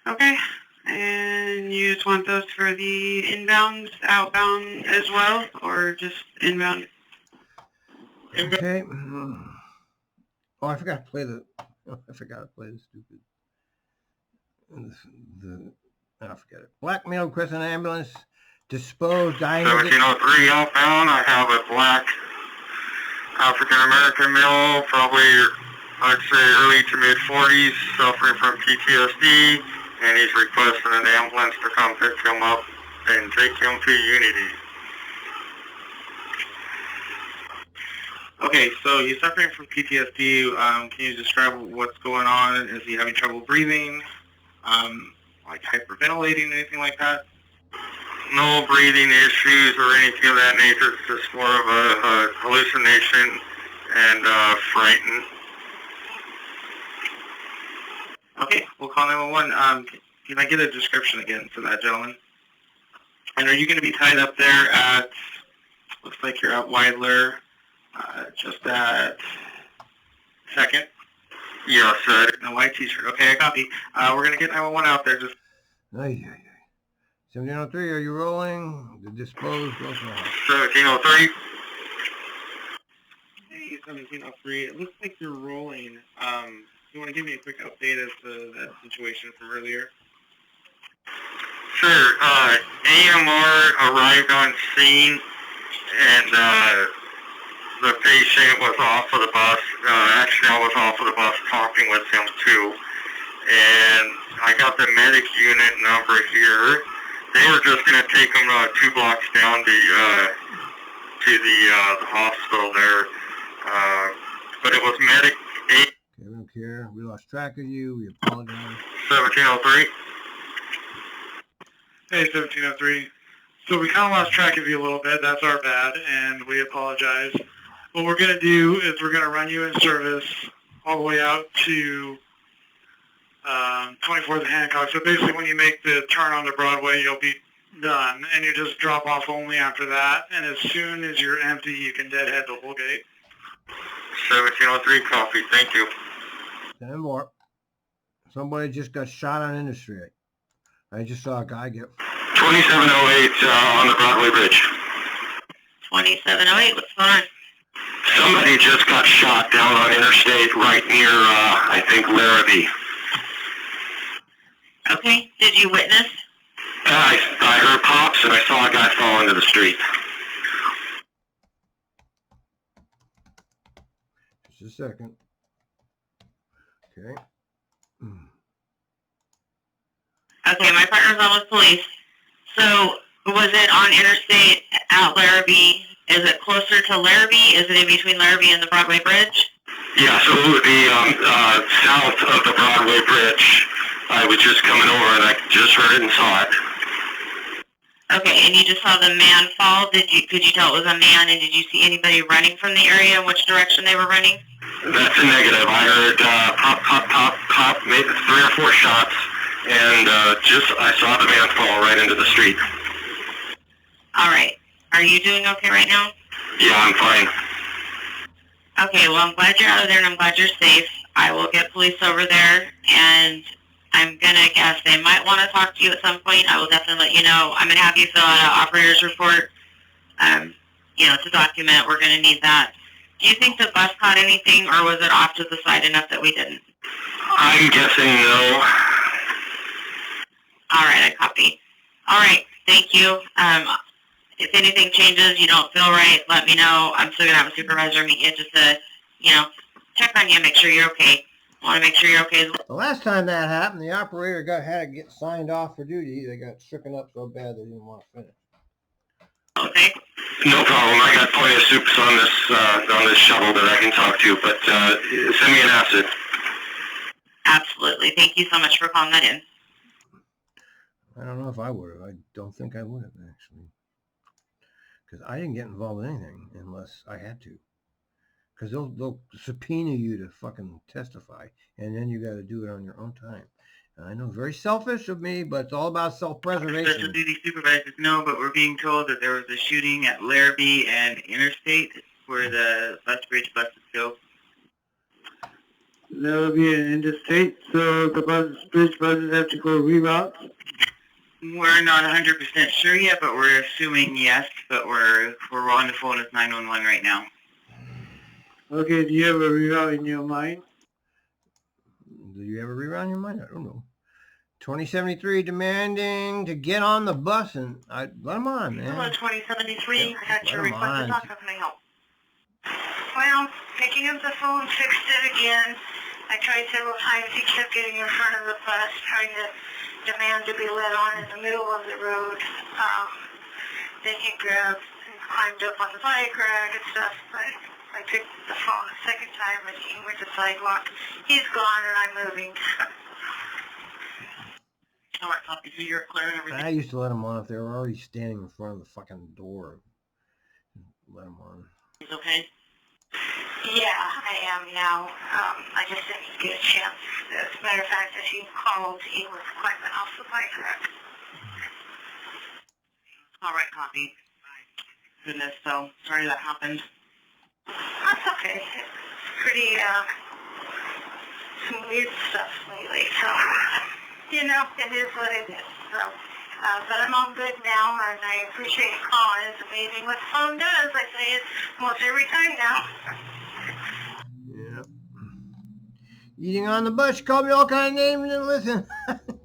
C: Okay. And you just want those for the inbound, outbound as well, or just inbound?
A: Okay. Oh, I forgot to play the. I forgot to play the stupid. I forget it. Black male requests an ambulance. Disposed. Dying.
F: 1703 outbound. I have a black African American male, probably I'd say early to mid 40s, suffering from PTSD, and he's requesting an ambulance to come pick him up and take him to Unity.
E: Okay, so he's suffering from PTSD. Can you describe what's going on? Is he having trouble breathing? Like hyperventilating, anything like that?
F: No breathing issues or anything of that nature. It's just more of a hallucination and frightened.
E: Okay, we'll call 911. Can I get a description again for that gentleman? And are you going to be tied up there at, looks like you're at Weidler, just at 2nd?
F: Yes, sir.
E: A white t-shirt. Okay, I copy. We're going to get 911 out there. Just
A: 1703, are you rolling? The disposed goes on.
F: 1703.
E: Hey, 1703. It looks like you're rolling. You want to give me a quick update as to that situation from earlier?
F: Sure. AMR arrived on scene, and the patient was off of the bus. Actually, I was off of the bus talking with him too. And I got the medic unit number here. They were just going to take him 2 blocks down to the hospital there. But it was medic 8.
A: Okay, we don't care. We lost track of you. We apologize.
F: 1703.
B: Hey, 1703. So we kind of lost track of you a little bit. That's our bad, and we apologize. What we're going to do is we're going to run you in service all the way out to 24th and Hancock. So basically when you make the turn onto Broadway, you'll be done, and you just drop off only after that. And as soon as you're empty, you can deadhead the whole gate.
F: 1703, copy. Thank you.
A: 10 more. Somebody just got shot on Industry. I just saw a guy get...
F: 2708 on the Broadway Bridge.
C: 2708, what's going on?
F: Somebody just got shot down on Interstate right near, I think, Larrabee.
C: Okay, did you witness?
F: I heard pops and I saw a guy fall into the street.
A: Just a second. Okay.
C: Okay, my partner's on with police. So, was it on Interstate at Larrabee? Is it closer to Larrabee? Is it in between Larrabee and the Broadway Bridge?
F: Yeah, so it would be south of the Broadway Bridge. I was just coming over and I just heard it and saw it.
C: Okay, and you just saw the man fall. Could you tell it was a man, and did you see anybody running from the area, in which direction they were running?
F: That's a negative. I heard pop, pop, pop, pop, maybe 3 or 4 shots, and I saw the man fall right into the street.
C: All right. Are you doing okay right now?
F: Yeah, I'm fine.
C: Okay, well, I'm glad you're out of there, and I'm glad you're safe. I will get police over there, and I'm going to guess they might want to talk to you at some point. I will definitely let you know. I'm going to have you fill out an operator's report, to document. We're going to need that. Do you think the bus caught anything, or was it off to the side enough that we didn't?
F: I'm guessing no.
C: All right, I copy. All right, thank you. If anything changes, you don't feel right, let me know. I'm still going to have a supervisor meet you just to, check on you, make sure you're okay. I want to make sure you're okay as well.
A: The last time that happened, the operator had to get signed off for duty. They got stricken up so bad they didn't want to finish.
C: Okay.
F: No problem. I got plenty of soups on this shovel that I can talk to, but send me an acid.
C: Absolutely. Thank you so much for calling that in.
A: I don't know if I would have. I don't think I would have, actually. Because I didn't get involved in anything unless I had to. Because they'll subpoena you to fucking testify, and then you got to do it on your own time. And I know, very selfish of me, but it's all about self-preservation.
J: Special duty supervisors know, but we're being told that there was a shooting at Larrabee and Interstate where the bridge buses go.
D: Larrabee and Interstate, so the bridge buses have to go reroute?
J: We're not 100% sure yet, but we're assuming yes, but we're on the phone with 911 right now.
D: Okay, do you have a reroute in your mind?
A: Do you have a reroute in your mind? I don't know. 2073 demanding to get on the bus, and let them on, man.
G: Hello, 2073.
A: Yeah,
G: I got your
A: let 'em
G: request to
A: on.
G: talk. How can I help? Well, picking up the phone, fixed it again. I tried several times. He kept getting in front of the bus, trying to demand to be let on in the middle of the road. Then he grabbed and climbed up on the bike rack and stuff. But I picked the phone a second time, and he went to sidewalk. He's gone, and I'm moving.
J: All right, copy. So you're clearing everything.
A: I used to let them on if they were already standing in front of the fucking door. Let them on.
J: He's okay?
G: Yeah, I am now. I just didn't get a chance. As a matter of fact, as you called, he was climbing off the bike rack.
J: All right, copy. Goodness, so sorry that happened.
G: That's okay. It's pretty, some weird stuff lately, so, it is what it is. So, but I'm all good now, and I appreciate you calling. It's amazing what the phone does. I say it almost every time now.
A: Yeah. Eating on the bus. You call me all kind of names and listen.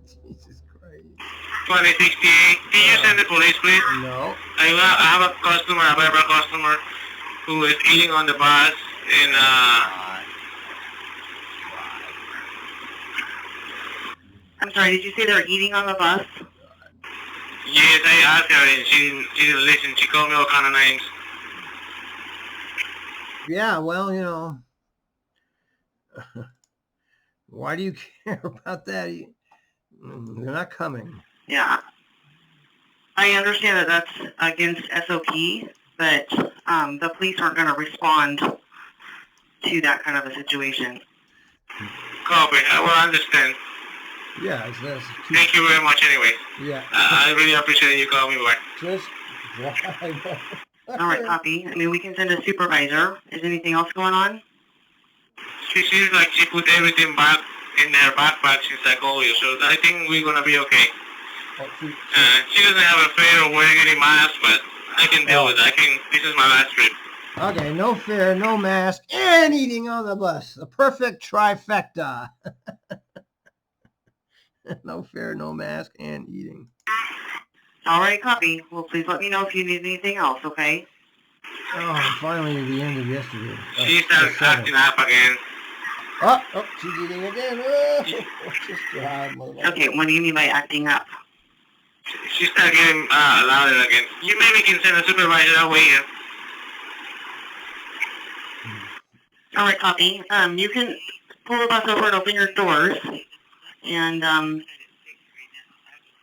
A: Jesus Christ.
E: 2068. Can you send the police, please?
A: No.
E: I have a verbal customer who is eating on the bus in
C: I'm sorry, did you say they were eating on the bus?
E: Yes, I asked her and she didn't listen. She called me all kind of names.
A: Yeah, well, why do you care about that? They're not coming.
C: Yeah. I understand that that's against SOP, but the police aren't going to respond to that kind of a situation.
E: Copy. I will understand.
A: Yeah,
E: Thank you very much anyway.
A: Yeah.
E: I really appreciate you calling me back.
A: Just drive.
C: All right, copy. I mean, we can send a supervisor. Is anything else going on?
E: She seems like she put everything back in her backpack since I called you, so I think we're going to be okay. She doesn't have a fear of wearing any mask, but I can deal with it. This is my last trip.
A: Okay, no fear, no mask, and eating on the bus. The perfect trifecta. No fear, no mask, and eating.
C: All right, copy. Well, please let me know if you need anything else, okay?
A: Oh, finally the end of yesterday.
E: She started acting up again.
A: Oh, she's eating again. Oh, just drive, motherfucker.
C: Okay, what do you mean by acting up?
E: She started getting louder again. You maybe can send a supervisor that way.
C: All right, copy. You can pull the bus over and open your doors, and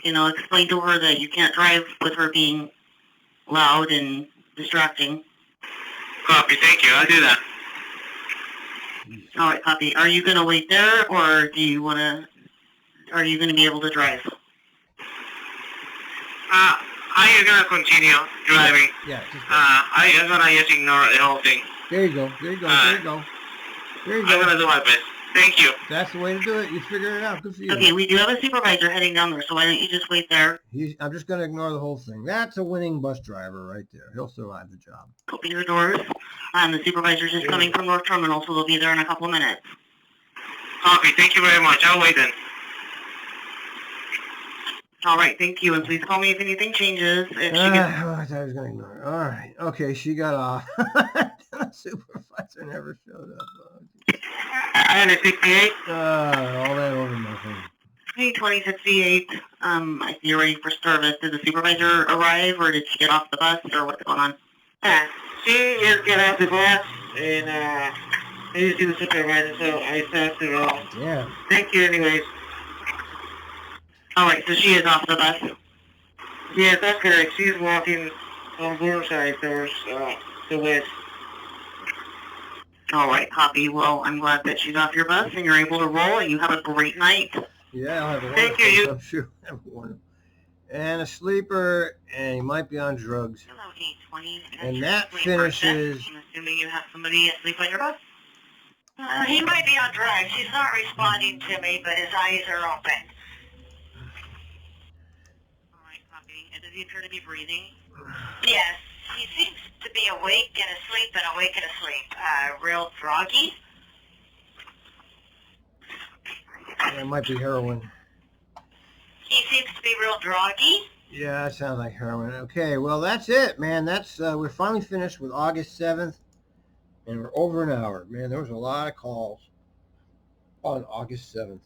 C: explain to her that you can't drive with her being loud and distracting.
F: Copy, thank you. I'll do that.
C: All right, copy. Are you going to wait there, or are you going to be able to drive?
F: I am gonna continue driving.
A: Yeah. Just
F: I'm gonna just ignore the whole thing.
A: there you go. There you go. There you go. There you
F: I'm
A: go.
F: gonna do my best. Thank you.
A: That's the way to do it. You figured it out. Good for you.
C: Okay, we do have a supervisor heading down there, so why don't you just wait there?
A: I'm just going to ignore the whole thing. That's a winning bus driver right there. He'll survive the job.
C: Open your doors. The supervisor's just coming from North Terminal, so they'll be there in a couple of minutes.
F: Copy, thank you very much. I'll wait then.
C: All right, thank you, and please call me if anything changes. If she gets...
A: I thought I was going to ignore it. All right. Okay, she got off. The supervisor never showed up.
C: And it's 68.
A: All that over nothing.
C: Hey, 2068. I see you're ready for service. Did the supervisor arrive, or did she get off the bus, or what's going on?
D: She just got off the bus, and I just see the supervisor, so I passed it off.
A: Yeah.
D: Thank you anyways.
C: All right, so she is off the bus.
D: Yes, that's correct. She's walking on burnside towards the west.
C: All right, copy. Well, I'm glad that she's off your bus and you're able to roll, and you have a great night.
A: Yeah, I'll have a
D: Thank
A: wonderful.
D: you.
A: I'm sure I'll have a wonderful. And a sleeper, and he might be on drugs.
C: Hello, 820.
A: And that finishes.
C: I'm assuming you have somebody asleep on your bus?
G: He might be on drugs. He's not responding to me, but his eyes are open.
C: All right, copy. And does he appear to be breathing?
G: Yes, he seems to be awake and asleep and awake and asleep. Real groggy.
A: It might be heroin.
G: He seems to be real groggy.
A: Yeah, that sounds like heroin. Okay, well, that's it, man. That's we're finally finished with August 7th, and we're over an hour. Man, there was a lot of calls on August 7th.